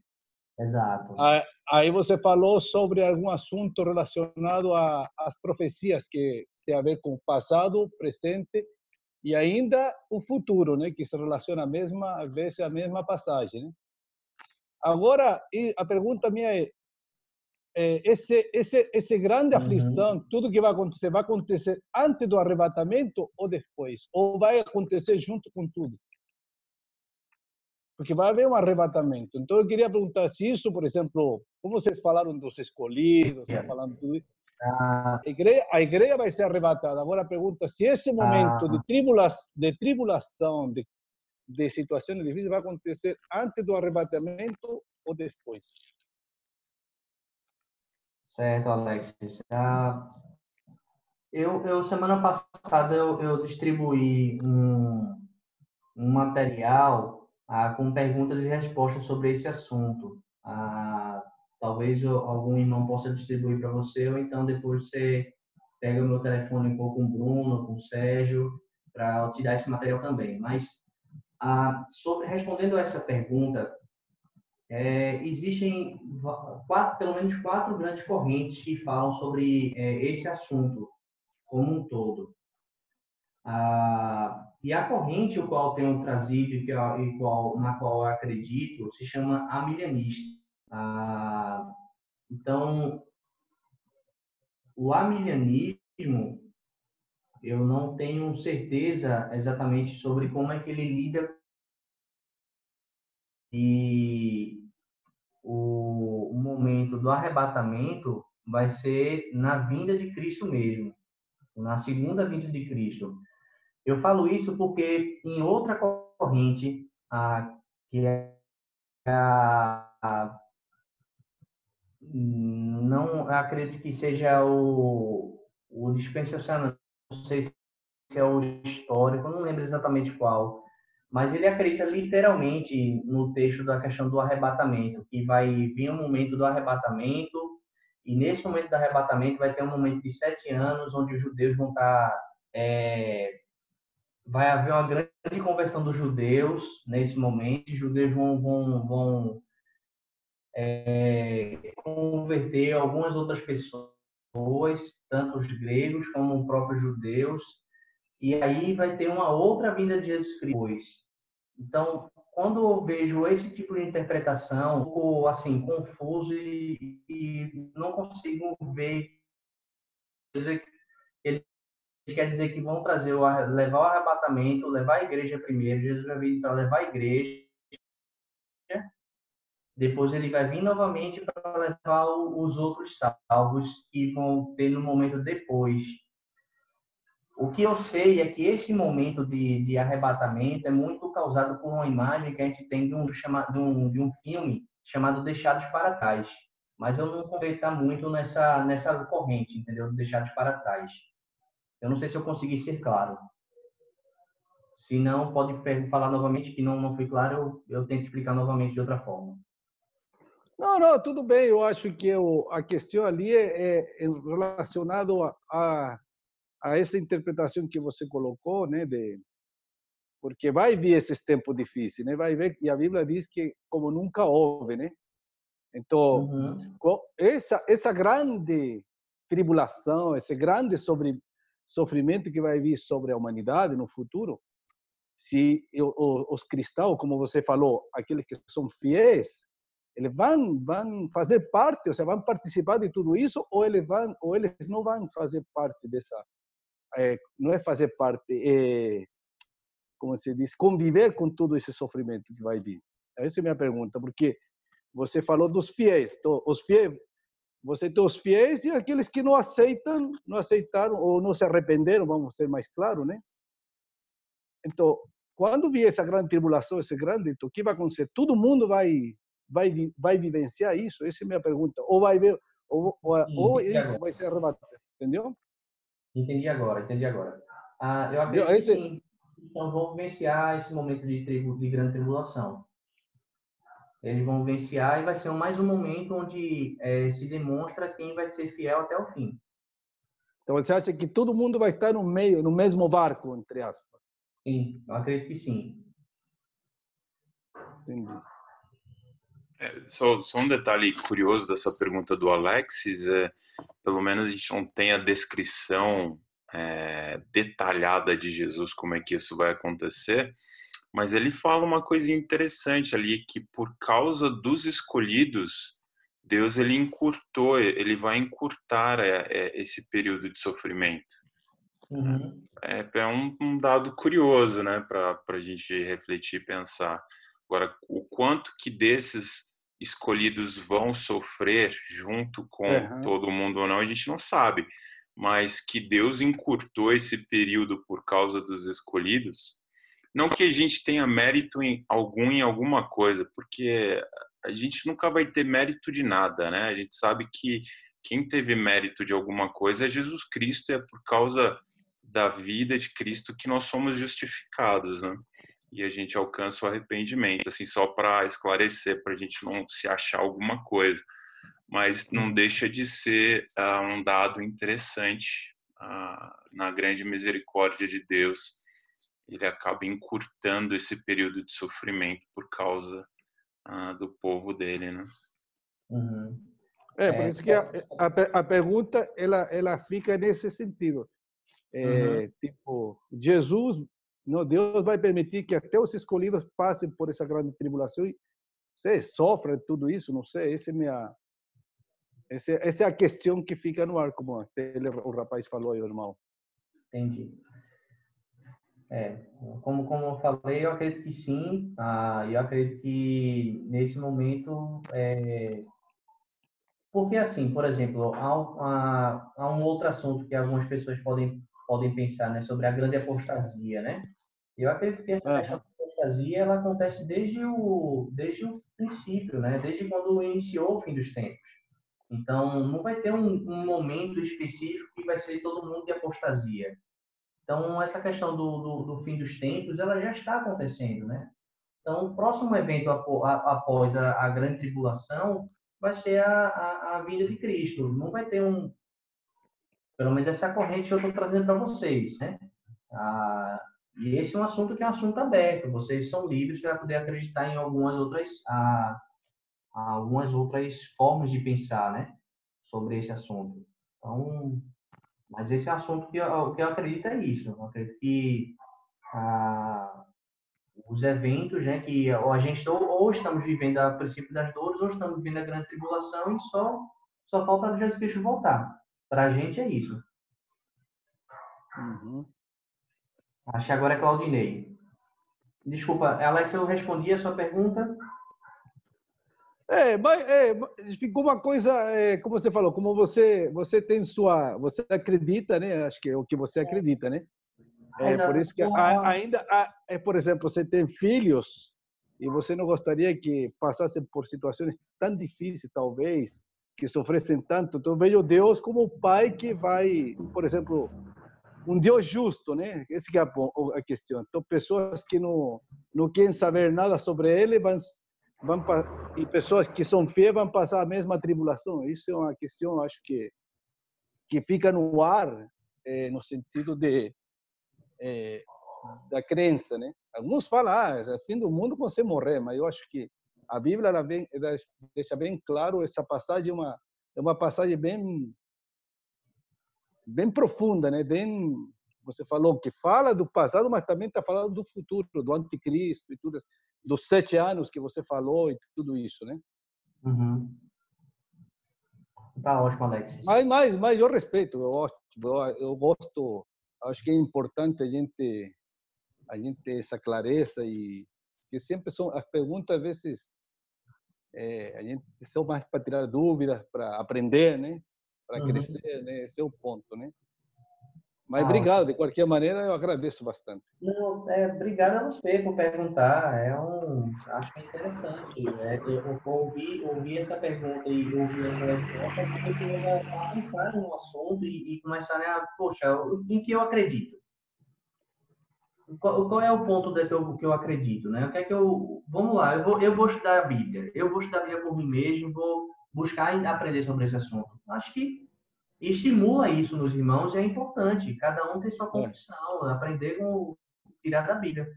Exato. Aí você falou sobre algum assunto relacionado às profecias que tem a ver com o passado, presente e ainda o futuro, né? Que se relaciona às vezes a mesma passagem, né? Agora, a pergunta minha é, esse grande aflição, tudo que vai acontecer antes do arrebatamento ou depois? Ou vai acontecer junto com tudo? Porque vai haver um arrebatamento. Então, eu queria perguntar se isso, por exemplo, como vocês falaram dos escolhidos, estão falando tudo isso, a igreja vai ser arrebatada. Agora, a pergunta se esse momento de tribulação, de situações difíceis, vai acontecer antes do arrebatamento ou depois? Certo, Alexis. Semana passada, eu distribuí um material com perguntas e respostas sobre esse assunto. Talvez algum irmão possa distribuir para você, ou então depois você pega o meu telefone com o Bruno, com o Sérgio, para te dar esse material também. Mas, respondendo a essa pergunta, existem pelo menos 4 grandes correntes que falam sobre esse assunto como um todo. E a corrente o qual tenho trazido na qual eu acredito se chama amilianista. Então, o amilianismo, eu não tenho certeza exatamente sobre como é que ele lida e o momento do arrebatamento vai ser na vinda de Cristo mesmo, na segunda vinda de Cristo. Eu falo isso porque em outra corrente, que é não acredito que seja o dispensacional, não sei se é o histórico, não lembro exatamente qual, mas ele acredita literalmente no texto da questão do arrebatamento, que vai vir um momento do arrebatamento, e nesse momento do arrebatamento vai ter um momento de 7 anos, onde os judeus vão estar... vai haver uma grande conversão dos judeus nesse momento, os judeus vão converter algumas outras pessoas, tanto os gregos como os próprios judeus, e aí vai ter uma outra vinda de Jesus Cristo. Então, quando eu vejo esse tipo de interpretação, um pouco assim, confuso e não consigo ver. Ele quer dizer que vão levar o arrebatamento, levar a igreja primeiro. Jesus vai vir para levar a igreja, depois ele vai vir novamente para levar os outros salvos que vão ter no momento depois. O que eu sei é que esse momento de arrebatamento é muito causado por uma imagem que a gente tem de um filme chamado Deixados para Trás. Mas eu não vou estar muito nessa corrente, entendeu? Deixados para Trás. Eu não sei se eu consegui ser claro. Se não, pode falar novamente que não foi claro, eu tento explicar novamente de outra forma. Não, tudo bem. Eu acho que a questão ali é relacionada a essa interpretação que você colocou, né? Porque vai vir esses tempos difíceis, né? Vai ver, e a Bíblia diz que como nunca houve, né? Então, essa grande tribulação, esse grande sofrimento que vai vir sobre a humanidade no futuro, se os cristãos, como você falou, aqueles que são fiéis, eles vão fazer parte, ou seja, vão participar de tudo isso, ou eles não vão fazer parte dessa, não é fazer parte, como se diz, conviver com todo esse sofrimento que vai vir. Essa é a minha pergunta, porque você falou dos fiéis, então, os fiéis, você tem os fiéis e aqueles que não aceitaram ou não se arrependeram, vamos ser mais claros, né? Então, quando vier essa grande tribulação, esse grande, então, o que vai acontecer? Todo mundo vai vivenciar isso? Essa é a minha pergunta. Ou vai ver, ou Entendi isso agora. vai ser arrebatado, entendeu? Entendi agora, entendi agora. Eu Entendeu? acredito que sim. Então, vão vivenciar esse momento de grande tribulação. Eles vão vivenciar e vai ser mais um momento onde se demonstra quem vai ser fiel até o fim. Então, você acha que todo mundo vai estar no meio, no mesmo barco, entre aspas? Sim, eu acredito que sim. Entendi. Só um detalhe curioso dessa pergunta do Alexis, pelo menos a gente não tem a descrição detalhada de Jesus, como é que isso vai acontecer, mas ele fala uma coisa interessante ali, que por causa dos escolhidos, Deus ele vai encurtar esse período de sofrimento. Uhum. É um dado curioso, né, para a gente refletir e pensar. Agora, o quanto que desses escolhidos vão sofrer junto com todo mundo ou não, a gente não sabe. Mas que Deus encurtou esse período por causa dos escolhidos, não que a gente tenha mérito em alguma coisa, porque a gente nunca vai ter mérito de nada, né? A gente sabe que quem teve mérito de alguma coisa é Jesus Cristo, é por causa da vida de Cristo que nós somos justificados, né? E a gente alcança o arrependimento, assim, só para esclarecer, para a gente não se achar alguma coisa. Mas não deixa de ser um dado interessante na grande misericórdia de Deus. Ele acaba encurtando esse período de sofrimento por causa do povo dele, né? Uhum. Por isso que a pergunta ela fica nesse sentido. Tipo, Jesus, não, Deus vai permitir que até os escolhidos passem por essa grande tribulação e sofrem tudo isso, não sei, essa é a questão que fica no ar, como até o rapaz falou aí, o irmão. Entendi. Como eu falei, eu acredito que sim. Eu acredito que nesse momento, porque assim, por exemplo, há um outro assunto que algumas pessoas podem pensar, né, sobre a grande apostasia, né? Eu acredito que essa questão da apostasia ela acontece desde o princípio, né? Desde quando iniciou o fim dos tempos. Então, não vai ter um momento específico que vai ser todo mundo de apostasia. Então, essa questão do fim dos tempos, ela já está acontecendo, né? Então, o próximo evento após a grande tribulação vai ser a vinda de Cristo. Não vai ter pelo menos essa corrente que eu estou trazendo para vocês, né? E esse é um assunto que é um assunto aberto. Vocês são livres para poder acreditar em algumas outras formas de pensar, né? Sobre esse assunto. Então, mas esse é um assunto que eu acredito é isso. Eu acredito que os eventos, né, que a gente ou estamos vivendo a princípio das dores, ou estamos vivendo a grande tribulação e só falta Jesus Cristo voltar. Para a gente é isso. Acho que agora é Claudinei. Desculpa, Alex, eu respondi a sua pergunta. Mas ficou uma coisa, como você falou, como você tem você acredita, né? Acho que é o que você acredita, né? Por isso que ainda, por exemplo, você tem filhos e você não gostaria que passassem por situações tão difíceis, talvez, que sofressem tanto. Então, vejo Deus como o pai que vai, por exemplo, um Deus justo, né? Essa que é a questão. Então, pessoas que não querem saber nada sobre ele e pessoas que são fiéis vão passar a mesma tribulação. Isso é uma questão, acho que fica no ar, no sentido da crença, né? Alguns falam, é fim do mundo quando você morrer, mas eu acho que a Bíblia ela deixa bem claro essa passagem, é uma passagem bem profunda, né? Bem você falou que fala do passado, mas também está falando do futuro, do anticristo e tudo, dos 7 anos que você falou e tudo isso, né? Uhum. Tá ótimo, Alexis. Mas eu respeito, eu gosto, acho que é importante a gente ter essa clareza e que sempre são as perguntas às vezes a gente são mais para tirar dúvidas, para aprender, né? Para crescer, né? Esse é o ponto, né? Mas obrigado, de qualquer maneira, eu agradeço bastante. Não, obrigado a você por perguntar. Acho que é interessante. Eu ouvir essa pergunta e ouvir essa resposta, as pessoas a pensarem no assunto e começarem a, poxa, em que eu acredito? Qual é o ponto que eu acredito, né? O que é que vamos lá, eu vou estudar a Bíblia. Eu vou estudar a Bíblia por mim mesmo, vou buscar aprender sobre esse assunto. Acho que estimula isso nos irmãos e é importante. Cada um tem sua convicção, aprender com tirar da Bíblia.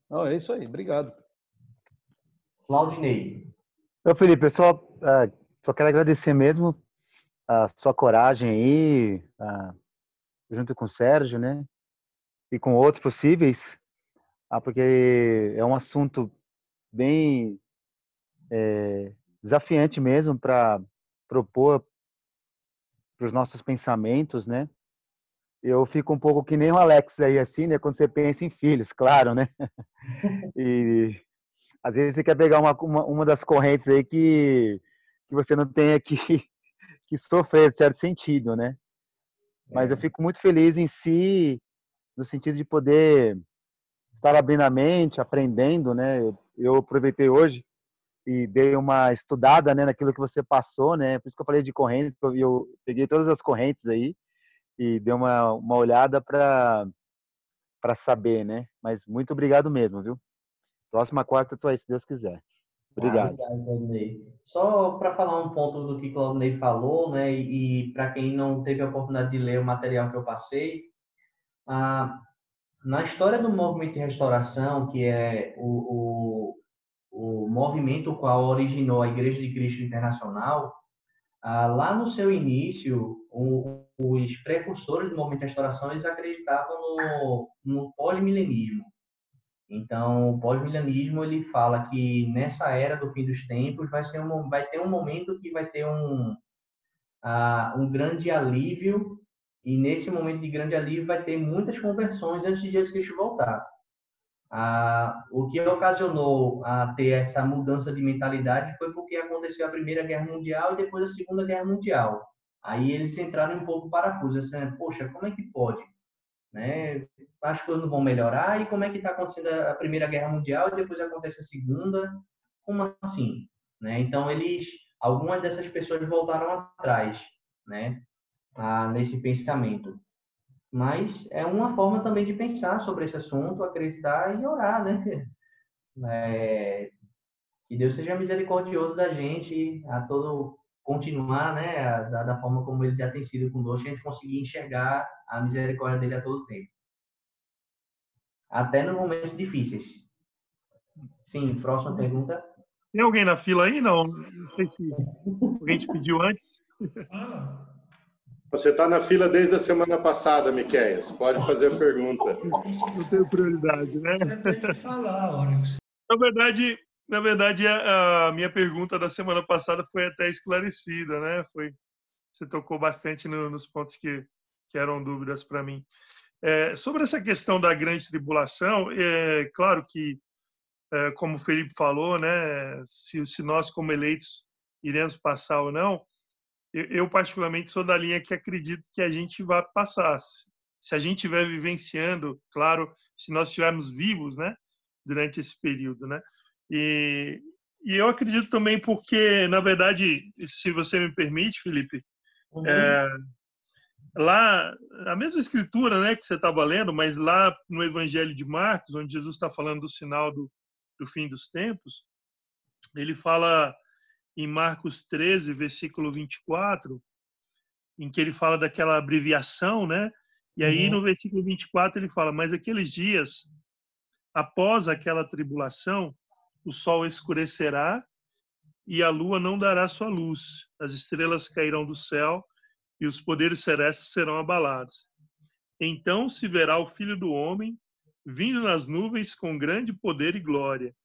Não, é isso aí, obrigado. Claudinei. Felipe, eu só quero agradecer mesmo a sua coragem aí, junto com o Sérgio, né? E com outros possíveis, porque é um assunto bem desafiante mesmo para propor para os nossos pensamentos, né? Eu fico um pouco que nem o Alex aí, assim, né? Quando você pensa em filhos, claro, né? E às vezes você quer pegar uma das correntes aí que você não tenha que sofrer, de certo sentido, né? Mas eu fico muito feliz em si, no sentido de poder estar abrindo a mente, aprendendo, né? Eu aproveitei hoje e dei uma estudada, né, naquilo que você passou, né? Por isso que eu falei de correntes, eu peguei todas as correntes aí e dei uma olhada para saber, né? Mas muito obrigado mesmo, viu? Próxima quarta eu tô aí, se Deus quiser. Obrigado. Obrigado, Claudinei. Só para falar um ponto do que Claudinei falou, né? E para quem não teve a oportunidade de ler o material que eu passei, na história do movimento de restauração, que é o movimento qual originou a Igreja de Cristo Internacional, lá no seu início, os precursores do movimento de restauração, eles acreditavam no pós-milenismo. Então, o pós-milenismo, ele fala que nessa era do fim dos tempos vai ter um momento que vai ter um grande alívio, e nesse momento de grande alívio vai ter muitas conversões antes de Jesus Cristo voltar. O que ocasionou a ter essa mudança de mentalidade foi porque aconteceu a Primeira Guerra Mundial e depois a Segunda Guerra Mundial. Aí eles entraram um pouco parafuso, assim, poxa, como é que pode? Né? As coisas não vão melhorar, e como é que está acontecendo a Primeira Guerra Mundial e depois acontece a Segunda? Como assim? Né? Então, algumas dessas pessoas voltaram atrás, né? Nesse pensamento. Mas é uma forma também de pensar sobre esse assunto, acreditar e orar, né? Que Deus seja misericordioso da gente continuar, né? Da forma como Ele já tem sido conosco, a gente conseguir enxergar a misericórdia dele a todo tempo. Até nos momentos difíceis. Sim, próxima pergunta. Tem alguém na fila aí? Não sei se alguém te pediu antes. Você está na fila desde a semana passada, Miqueias. Pode fazer a pergunta. Não tenho prioridade, né? Você tem que falar, Onyx. Na verdade, a minha pergunta da semana passada foi até esclarecida, né? Você tocou bastante nos pontos que eram dúvidas para mim. Sobre essa questão da grande tribulação, é claro que, como o Felipe falou, né? Se nós, como eleitos, iremos passar ou não, eu particularmente sou da linha que acredito que a gente vai passar. Se a gente estiver vivenciando, claro, se nós estivermos vivos, né, durante esse período, né? E eu acredito também porque, na verdade, se você me permite, Felipe, lá, a mesma escritura, né, que você estava lendo, mas lá no Evangelho de Marcos, onde Jesus está falando do sinal do fim dos tempos, ele fala em Marcos 13, versículo 24, em que ele fala daquela abreviação, né? E aí no versículo 24 ele fala: mas aqueles dias, após aquela tribulação, o sol escurecerá e a lua não dará sua luz, as estrelas cairão do céu e os poderes celestes serão abalados. Então se verá o Filho do Homem vindo nas nuvens com grande poder e glória.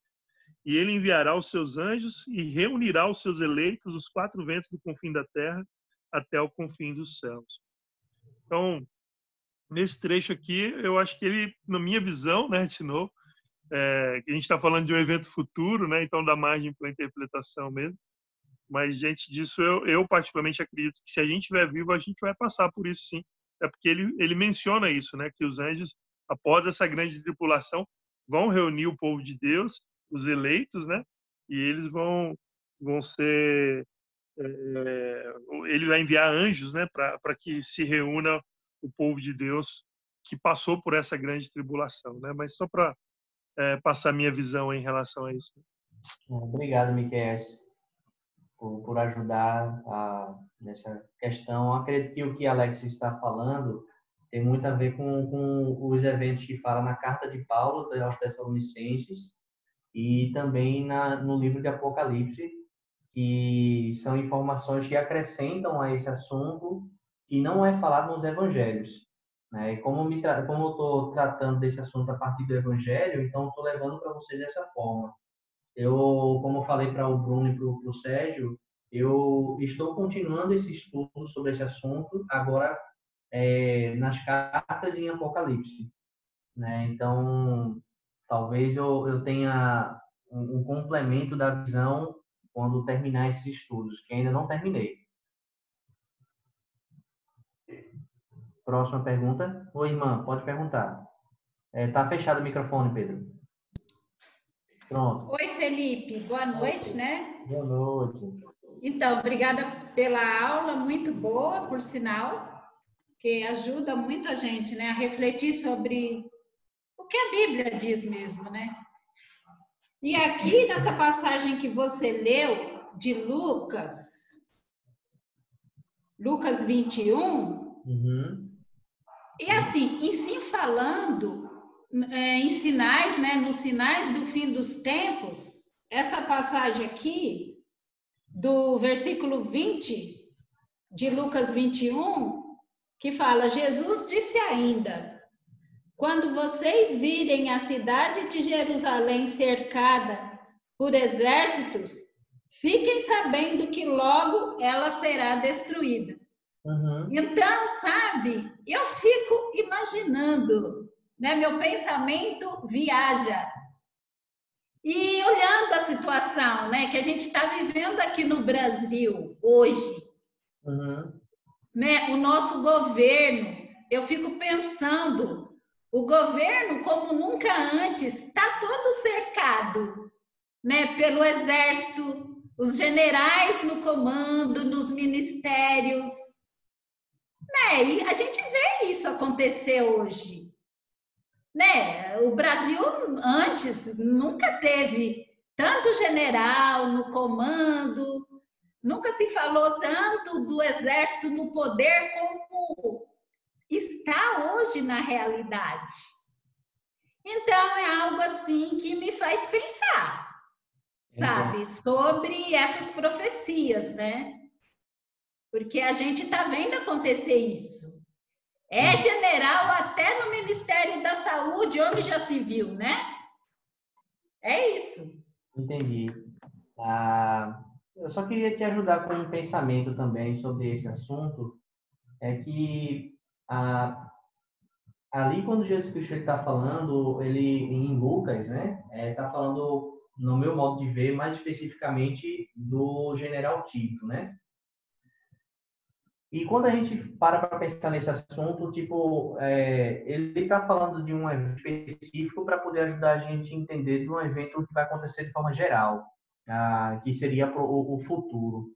E ele enviará os seus anjos e reunirá os seus eleitos dos 4 ventos do confim da terra até o confim dos céus. Então, nesse trecho aqui, eu acho que ele, na minha visão, né, de novo, a gente está falando de um evento futuro, né, então dá margem para a interpretação mesmo. Mas, diante disso, eu particularmente acredito que se a gente estiver vivo, a gente vai passar por isso sim. É porque ele menciona isso, né, que os anjos, após essa grande tribulação, vão reunir o povo de Deus, os eleitos, né, e eles vão ser... ele vai enviar anjos, né, para que se reúna o povo de Deus que passou por essa grande tribulação, né? Mas só para passar minha visão em relação a isso. Obrigado, Miquel, por ajudar nessa questão. Acredito que o que Alex está falando tem muito a ver com os eventos que fala na carta de Paulo aos Tessalonicenses e também no livro de Apocalipse, que são informações que acrescentam a esse assunto que não é falado nos evangelhos. Né? E como eu estou tratando desse assunto a partir do evangelho, então estou levando para vocês dessa forma. Como eu falei para o Bruno e para o Sérgio, eu estou continuando esse estudo sobre esse assunto agora nas cartas em Apocalipse. Né? Então, talvez eu tenha um complemento da visão quando terminar esses estudos, que ainda não terminei. Próxima pergunta. Oi, irmã, pode perguntar. Tá fechado o microfone, Pedro. Pronto. Oi, Felipe. Boa noite, né? Boa noite. Então, obrigada pela aula, muito boa, por sinal, que ajuda muito a gente, né, a refletir sobre o que a Bíblia diz mesmo, né? E aqui, nessa passagem que você leu, de Lucas 21, e assim, em si falando em sinais, né, nos sinais do fim dos tempos, essa passagem aqui, do versículo 20 de Lucas 21, que fala: Jesus disse ainda: quando vocês virem a cidade de Jerusalém cercada por exércitos, fiquem sabendo que logo ela será destruída. Então, sabe, eu fico imaginando, né, meu pensamento viaja. E olhando a situação, né, que a gente está vivendo aqui no Brasil hoje, né, o nosso governo, eu fico pensando, o governo, como nunca antes, está todo cercado, né, pelo exército, os generais no comando, nos ministérios, né, e a gente vê isso acontecer hoje. Né? O Brasil antes nunca teve tanto general no comando, nunca se falou tanto do exército no poder como está hoje na realidade. Então é algo assim que me faz pensar, sabe, sobre essas profecias, né? Porque a gente está vendo acontecer isso. É general até no Ministério da Saúde, onde já se viu, né? É isso. Entendi. Eu só queria te ajudar com um pensamento também sobre esse assunto. É que ali, quando Jesus Cristo está falando, ele em Lucas, né? Está falando, no meu modo de ver, mais especificamente do general Tito, né? E quando a gente para pensar nesse assunto, tipo, ele está falando de um evento específico para poder ajudar a gente a entender de um evento que vai acontecer de forma geral, que seria o futuro.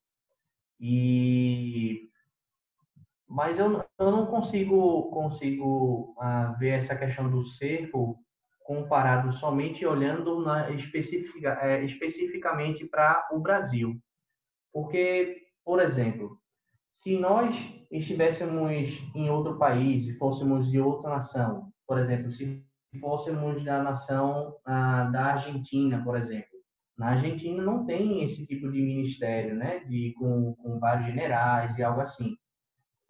Mas eu não consigo ver essa questão do cerco comparado somente olhando especificamente para o Brasil. Porque, por exemplo, se nós estivéssemos em outro país e fôssemos de outra nação, por exemplo, se fôssemos da nação da Argentina, por exemplo, na Argentina não tem esse tipo de ministério, né, com vários generais e algo assim.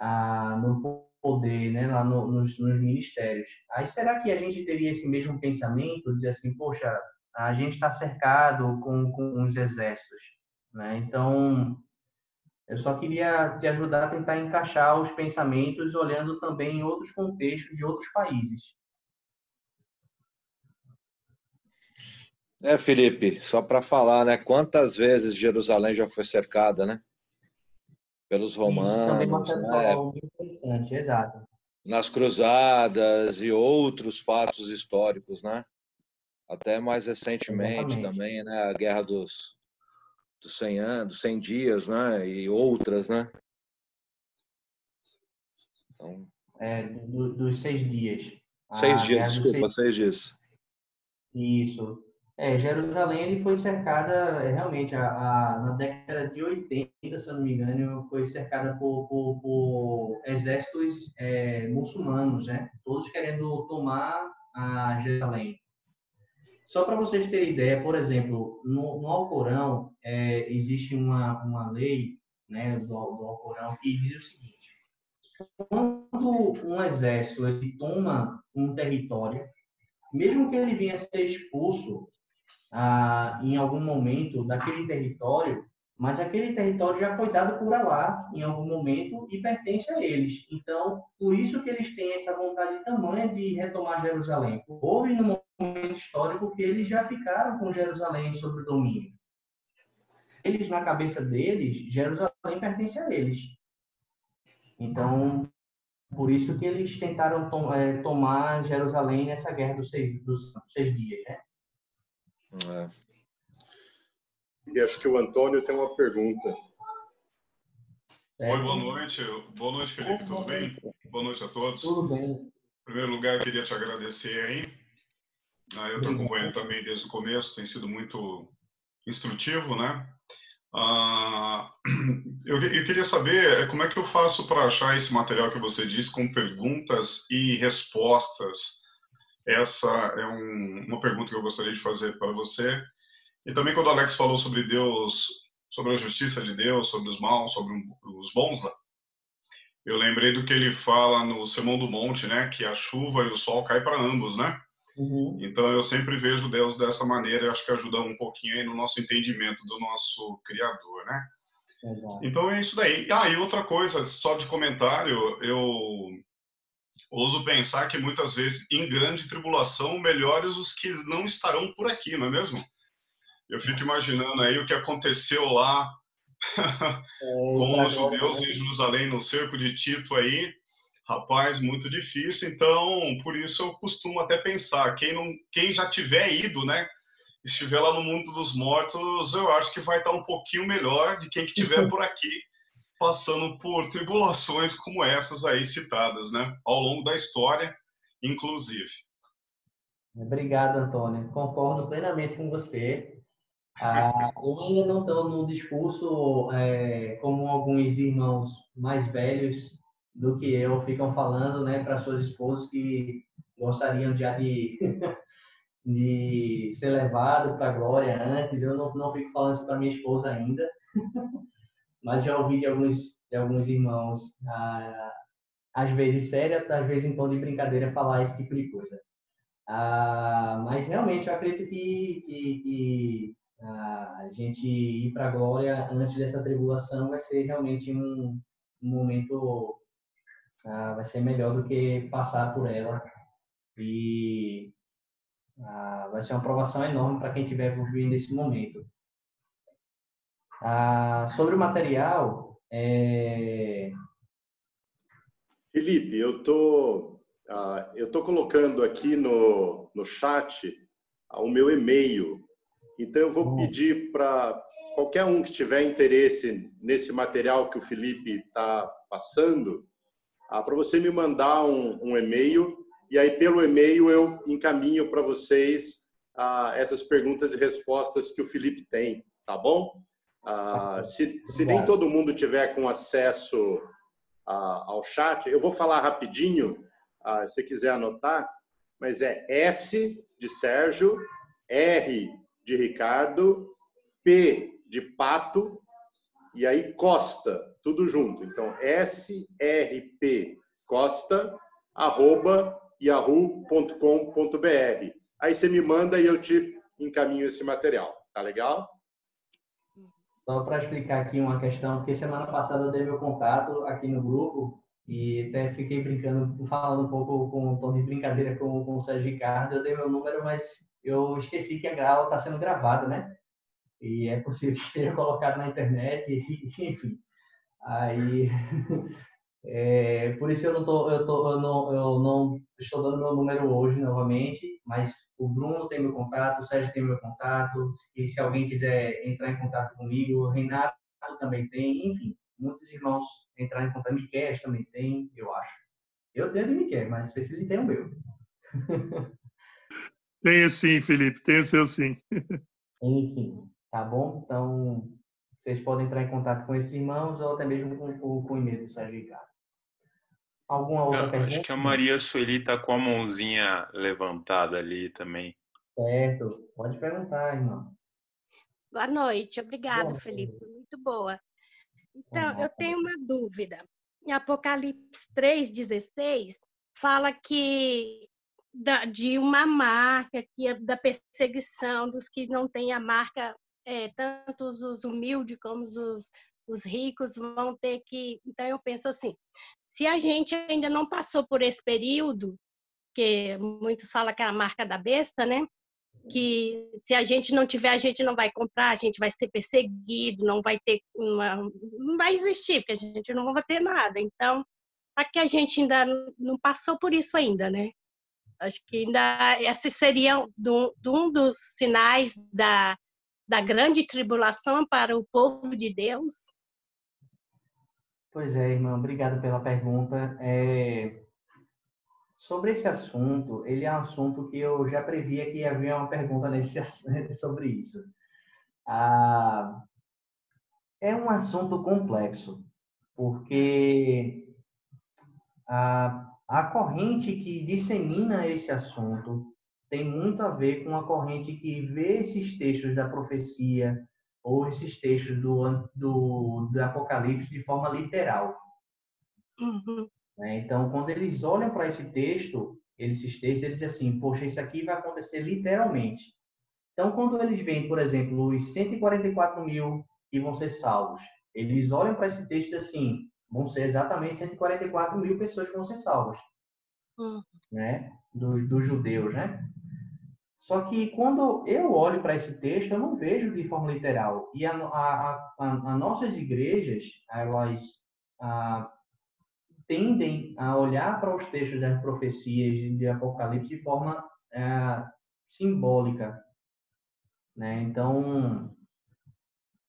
no poder, né, lá nos ministérios. Aí será que a gente teria esse mesmo pensamento, dizer assim, poxa, a gente está cercado com os exércitos, né? Então, eu só queria te ajudar a tentar encaixar os pensamentos olhando também em outros contextos de outros países. Felipe, só para falar, né? Quantas vezes Jerusalém já foi cercada, né? Pelos romanos, também Marcelo né? falou algo interessante, exato. Nas cruzadas e outros fatos históricos, né? Até mais recentemente também, né? A Guerra dos 100 anos, dos 100 dias, né? E outras, né? Então... dos 6 dias. 6 dias, desculpa, 6 dias. Isso. Jerusalém ele foi cercada, realmente, na década de 80, se eu não me engano, foi cercada por exércitos muçulmanos, né? Todos querendo tomar a Jerusalém. Só para vocês terem ideia, por exemplo, no Alcorão existe uma lei, né, do Alcorão que diz o seguinte: quando um exército ele toma um território, mesmo que ele venha a ser expulso em algum momento daquele território, mas aquele território já foi dado por Alá em algum momento e pertence a eles. Então, por isso que eles têm essa vontade tamanha de retomar Jerusalém. Houve um momento histórico que eles já ficaram com Jerusalém sob domínio. Eles, na cabeça deles, Jerusalém pertence a eles. Então, por isso que eles tentaram tomar Jerusalém nessa guerra dos seis dias, né? E acho que o Antônio tem uma pergunta. Oi, boa noite. Boa noite, Felipe. Tudo bem? Boa noite a todos. Tudo bem. Em primeiro lugar, eu queria te agradecer aí. Eu estou acompanhando também desde o começo, tem sido muito instrutivo, né? Eu queria saber como é que eu faço para achar esse material que você disse com perguntas e respostas. Essa é uma pergunta que eu gostaria de fazer para você. E também quando o Alex falou sobre Deus, sobre a justiça de Deus, sobre os maus, sobre os bons, né? Eu lembrei do que ele fala no Sermão do Monte, né? Que a chuva e o sol caem para ambos, né? Uhum. Então eu sempre vejo Deus dessa maneira, eu acho que ajuda um pouquinho aí no nosso entendimento do nosso Criador, né? Exato. Então é isso daí. E outra coisa, só de comentário, eu ouso pensar que muitas vezes em grande tribulação, melhores os que não estarão por aqui, não é mesmo? Eu fico imaginando aí o que aconteceu lá com os judeus em Jerusalém, no cerco de Tito aí. Rapaz, muito difícil. Então, por isso eu costumo até pensar, quem já tiver ido, né, estiver lá no mundo dos mortos, eu acho que vai estar um pouquinho melhor de quem que estiver por aqui, passando por tribulações como essas aí citadas, né, ao longo da história, inclusive. Obrigado, Antônio. Concordo plenamente com você. Eu ainda não estou no discurso como alguns irmãos mais velhos do que eu ficam falando, né, para suas esposas que gostariam já de ser levado para a glória antes. Eu não fico falando isso para minha esposa ainda, mas já ouvi de alguns irmãos, às vezes sério, às vezes em tom de brincadeira, falar esse tipo de coisa. Mas realmente eu acredito que a gente ir para a glória antes dessa tribulação vai ser realmente um momento, vai ser melhor do que passar por ela, e vai ser uma provação enorme para quem estiver vivendo nesse momento. Sobre o material, Felipe, eu tô colocando aqui no chat o meu e-mail. Então, eu vou pedir para qualquer um que tiver interesse nesse material que o Felipe está passando, para você me mandar um e-mail, e aí pelo e-mail eu encaminho para vocês essas perguntas e respostas que o Felipe tem, tá bom? Se nem todo mundo tiver com acesso ao chat, eu vou falar rapidinho, se você quiser anotar, mas é S de Sérgio, R de Ricardo, P de Pato, e aí Costa, tudo junto. Então, SRP Costa, @yahoo.com.br. Aí você me manda e eu te encaminho esse material. Tá legal? Só para explicar aqui uma questão, porque semana passada eu dei meu contato aqui no grupo e até fiquei brincando, falando um pouco com um tom de brincadeira com o Sérgio Ricardo. Eu dei meu número, mas eu esqueci que a aula está sendo gravada, né? E é possível que seja colocado na internet, enfim. Aí, por isso que eu não estou dando meu número hoje novamente, mas o Bruno tem meu contato, o Sérgio tem meu contato, e se alguém quiser entrar em contato comigo, o Renato também tem, enfim, muitos irmãos entrarem em contato, Miquel também tem, eu acho. Eu tenho de Miquel, mas não sei se ele tem o meu. Tenho sim, Felipe, tenho o seu sim. Enfim, tá bom? Então, vocês podem entrar em contato com esses irmãos ou até mesmo com o e-mail do Sérgio Ricardo. Alguma outra pergunta? Acho que a Maria Sueli está com a mãozinha levantada ali também. Certo. Pode perguntar, irmão. Boa noite. Obrigada, Felipe. Muito boa. Então, eu tenho uma dúvida. Em Apocalipse 3,16, fala que de uma marca, que é da perseguição dos que não têm a marca, tanto os humildes como os ricos vão ter que... Então, eu penso assim, se a gente ainda não passou por esse período, que muitos falam que é a marca da besta, né? Que se a gente não tiver, a gente não vai comprar, a gente vai ser perseguido, não vai ter não vai existir, porque a gente não vai ter nada. Então, aqui a gente ainda não passou por isso ainda, né? Acho que ainda esse seria um dos sinais da grande tribulação para o povo de Deus. Pois é, irmão, obrigado pela pergunta. Sobre esse assunto, ele é um assunto que eu já previa que havia uma pergunta sobre isso. É um assunto complexo, porque a corrente que dissemina esse assunto tem muito a ver com a corrente que vê esses textos da profecia ou esses textos do Apocalipse de forma literal. Uhum. Então, quando eles olham para esses textos, eles dizem assim, poxa, isso aqui vai acontecer literalmente. Então, quando eles veem, por exemplo, os 144 mil que vão ser salvos, eles olham para esse texto e dizem assim, vão ser exatamente 144 mil pessoas que vão ser salvas, né? Dos judeus, né? Só que quando eu olho para esse texto, eu não vejo de forma literal. E as nossas igrejas, elas tendem a olhar para os textos das profecias de Apocalipse de forma simbólica, né? Então,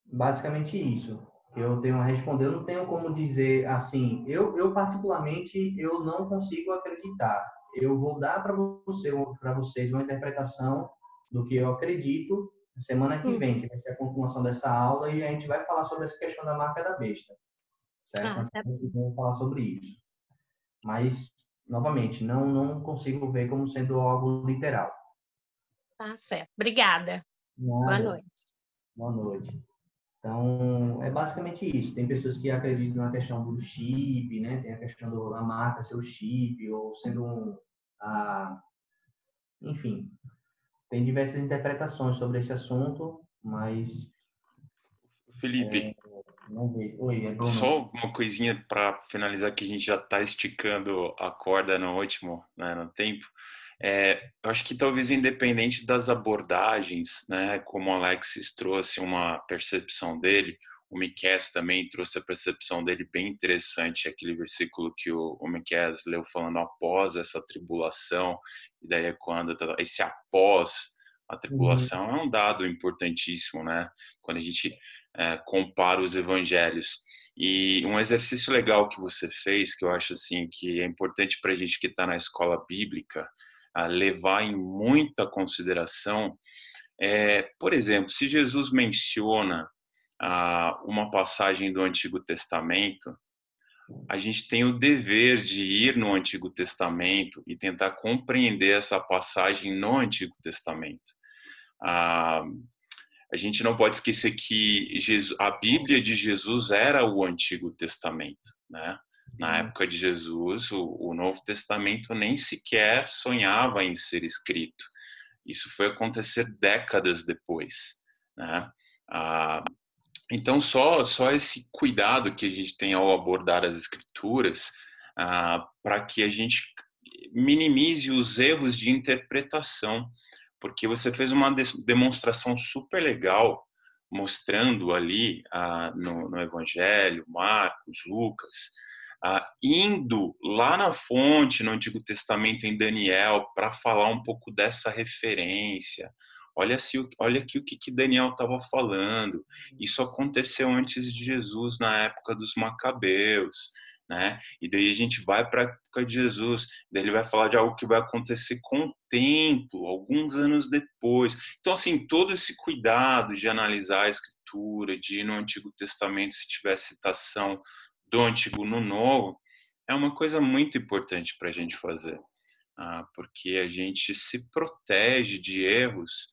basicamente isso que eu tenho a responder. Eu não tenho como dizer assim, eu particularmente, eu não consigo acreditar. Eu vou dar para vocês uma interpretação do que eu acredito semana que vem, que vai ser a continuação dessa aula, e a gente vai falar sobre essa questão da marca da besta. Certo? Vamos falar sobre isso. Mas, novamente, não consigo ver como sendo algo literal. Tá certo. Obrigada. Boa noite. Boa noite. Então, é basicamente isso. Tem pessoas que acreditam na questão do chip, né? Tem a questão da marca ser o chip, ou sendo enfim, tem diversas interpretações sobre esse assunto, mas... Felipe, só uma coisinha para finalizar, que a gente já está esticando a corda no último, né, no tempo. Eu acho que talvez independente das abordagens, né, como o Alexis trouxe uma percepção dele, o Miqueias também trouxe a percepção dele bem interessante, aquele versículo que o Miqueias leu falando após essa tribulação, e daí é quando esse após a tribulação é um dado importantíssimo, né? Quando a gente compara os evangelhos. E um exercício legal que você fez, que eu acho assim que é importante para a gente que está na escola bíblica levar em muita consideração, por exemplo, se Jesus menciona uma passagem do Antigo Testamento, a gente tem o dever de ir no Antigo Testamento e tentar compreender essa passagem no Antigo Testamento. a gente não pode esquecer que a Bíblia de Jesus era o Antigo Testamento, né? Na época de Jesus, o Novo Testamento nem sequer sonhava em ser escrito. Isso foi acontecer décadas depois, né? Então, só esse cuidado que a gente tem ao abordar as Escrituras, para que a gente minimize os erros de interpretação, porque você fez uma demonstração super legal, mostrando ali no Evangelho, Marcos, Lucas, indo lá na fonte, no Antigo Testamento, em Daniel, para falar um pouco dessa referência. Olha aqui o que Daniel estava falando. Isso aconteceu antes de Jesus, na época dos Macabeus, né? E daí a gente vai para a época de Jesus, daí ele vai falar de algo que vai acontecer com o templo, alguns anos depois. Então, assim, todo esse cuidado de analisar a Escritura, de ir no Antigo Testamento se tiver citação do Antigo no Novo, é uma coisa muito importante para a gente fazer, porque a gente se protege de erros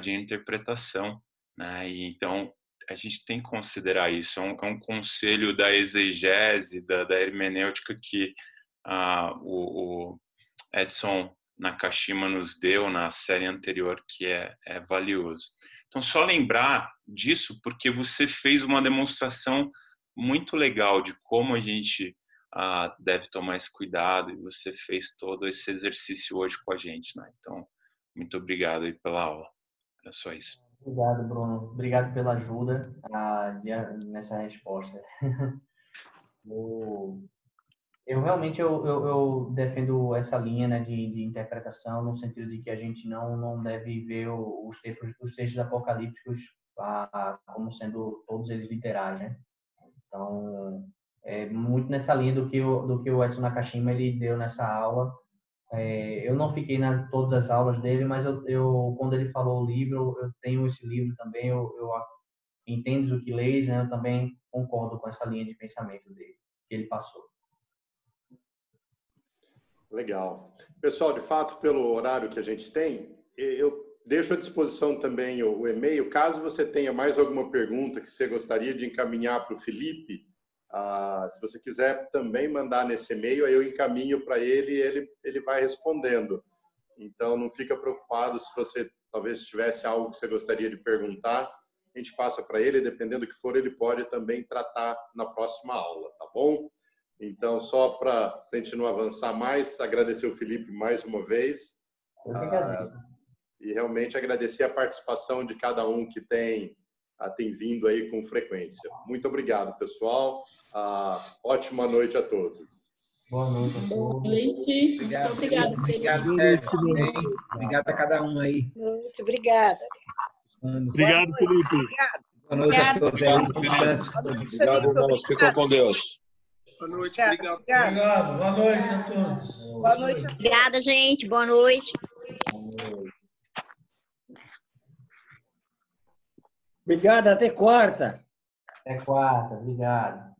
de interpretação, né? E então a gente tem que considerar isso. É um conselho da exegese, da hermenêutica que o Edson Nakashima nos deu na série anterior, que é valioso. Então, só lembrar disso, porque você fez uma demonstração muito legal de como a gente deve tomar esse cuidado, e você fez todo esse exercício hoje com a gente, né? Então, muito obrigado aí pela aula. É só isso. Obrigado, Bruno. Obrigado pela ajuda nessa resposta. Eu realmente eu defendo essa linha, né, de interpretação, no sentido de que a gente não deve ver os textos apocalípticos como sendo todos eles literais, né? Então, é muito nessa linha do que o Edson Nakashima ele deu nessa aula. Eu não fiquei nas todas as aulas dele, mas quando ele falou o livro, eu tenho esse livro também, eu Entendes o que leis, né? Eu também concordo com essa linha de pensamento dele, que ele passou. Legal. Pessoal, de fato, pelo horário que a gente tem, eu deixo à disposição também o e-mail. Caso você tenha mais alguma pergunta que você gostaria de encaminhar para o Felipe, se você quiser também mandar nesse e-mail, aí eu encaminho para ele e ele vai respondendo. Então, não fica preocupado se você talvez tivesse algo que você gostaria de perguntar, a gente passa para ele, dependendo do que for, ele pode também tratar na próxima aula, tá bom? Então, só para a gente não avançar mais, agradecer o Felipe mais uma vez. E realmente agradecer a participação de cada um que tem vindo aí com frequência. Muito obrigado, pessoal. Ótima noite a todos. Boa noite a todos. Boa noite. Obrigado, muito obrigado, obrigado, Sérgio. Obrigado a cada um aí. Muito obrigada. Obrigado, Felipe. Boa noite a todos. Obrigado, irmãos. Fiquem com Deus. Boa noite, obrigado. Obrigado. Boa noite a todos. Boa noite. Obrigada, gente. Boa noite. Obrigado, até quarta. Até quarta, obrigado.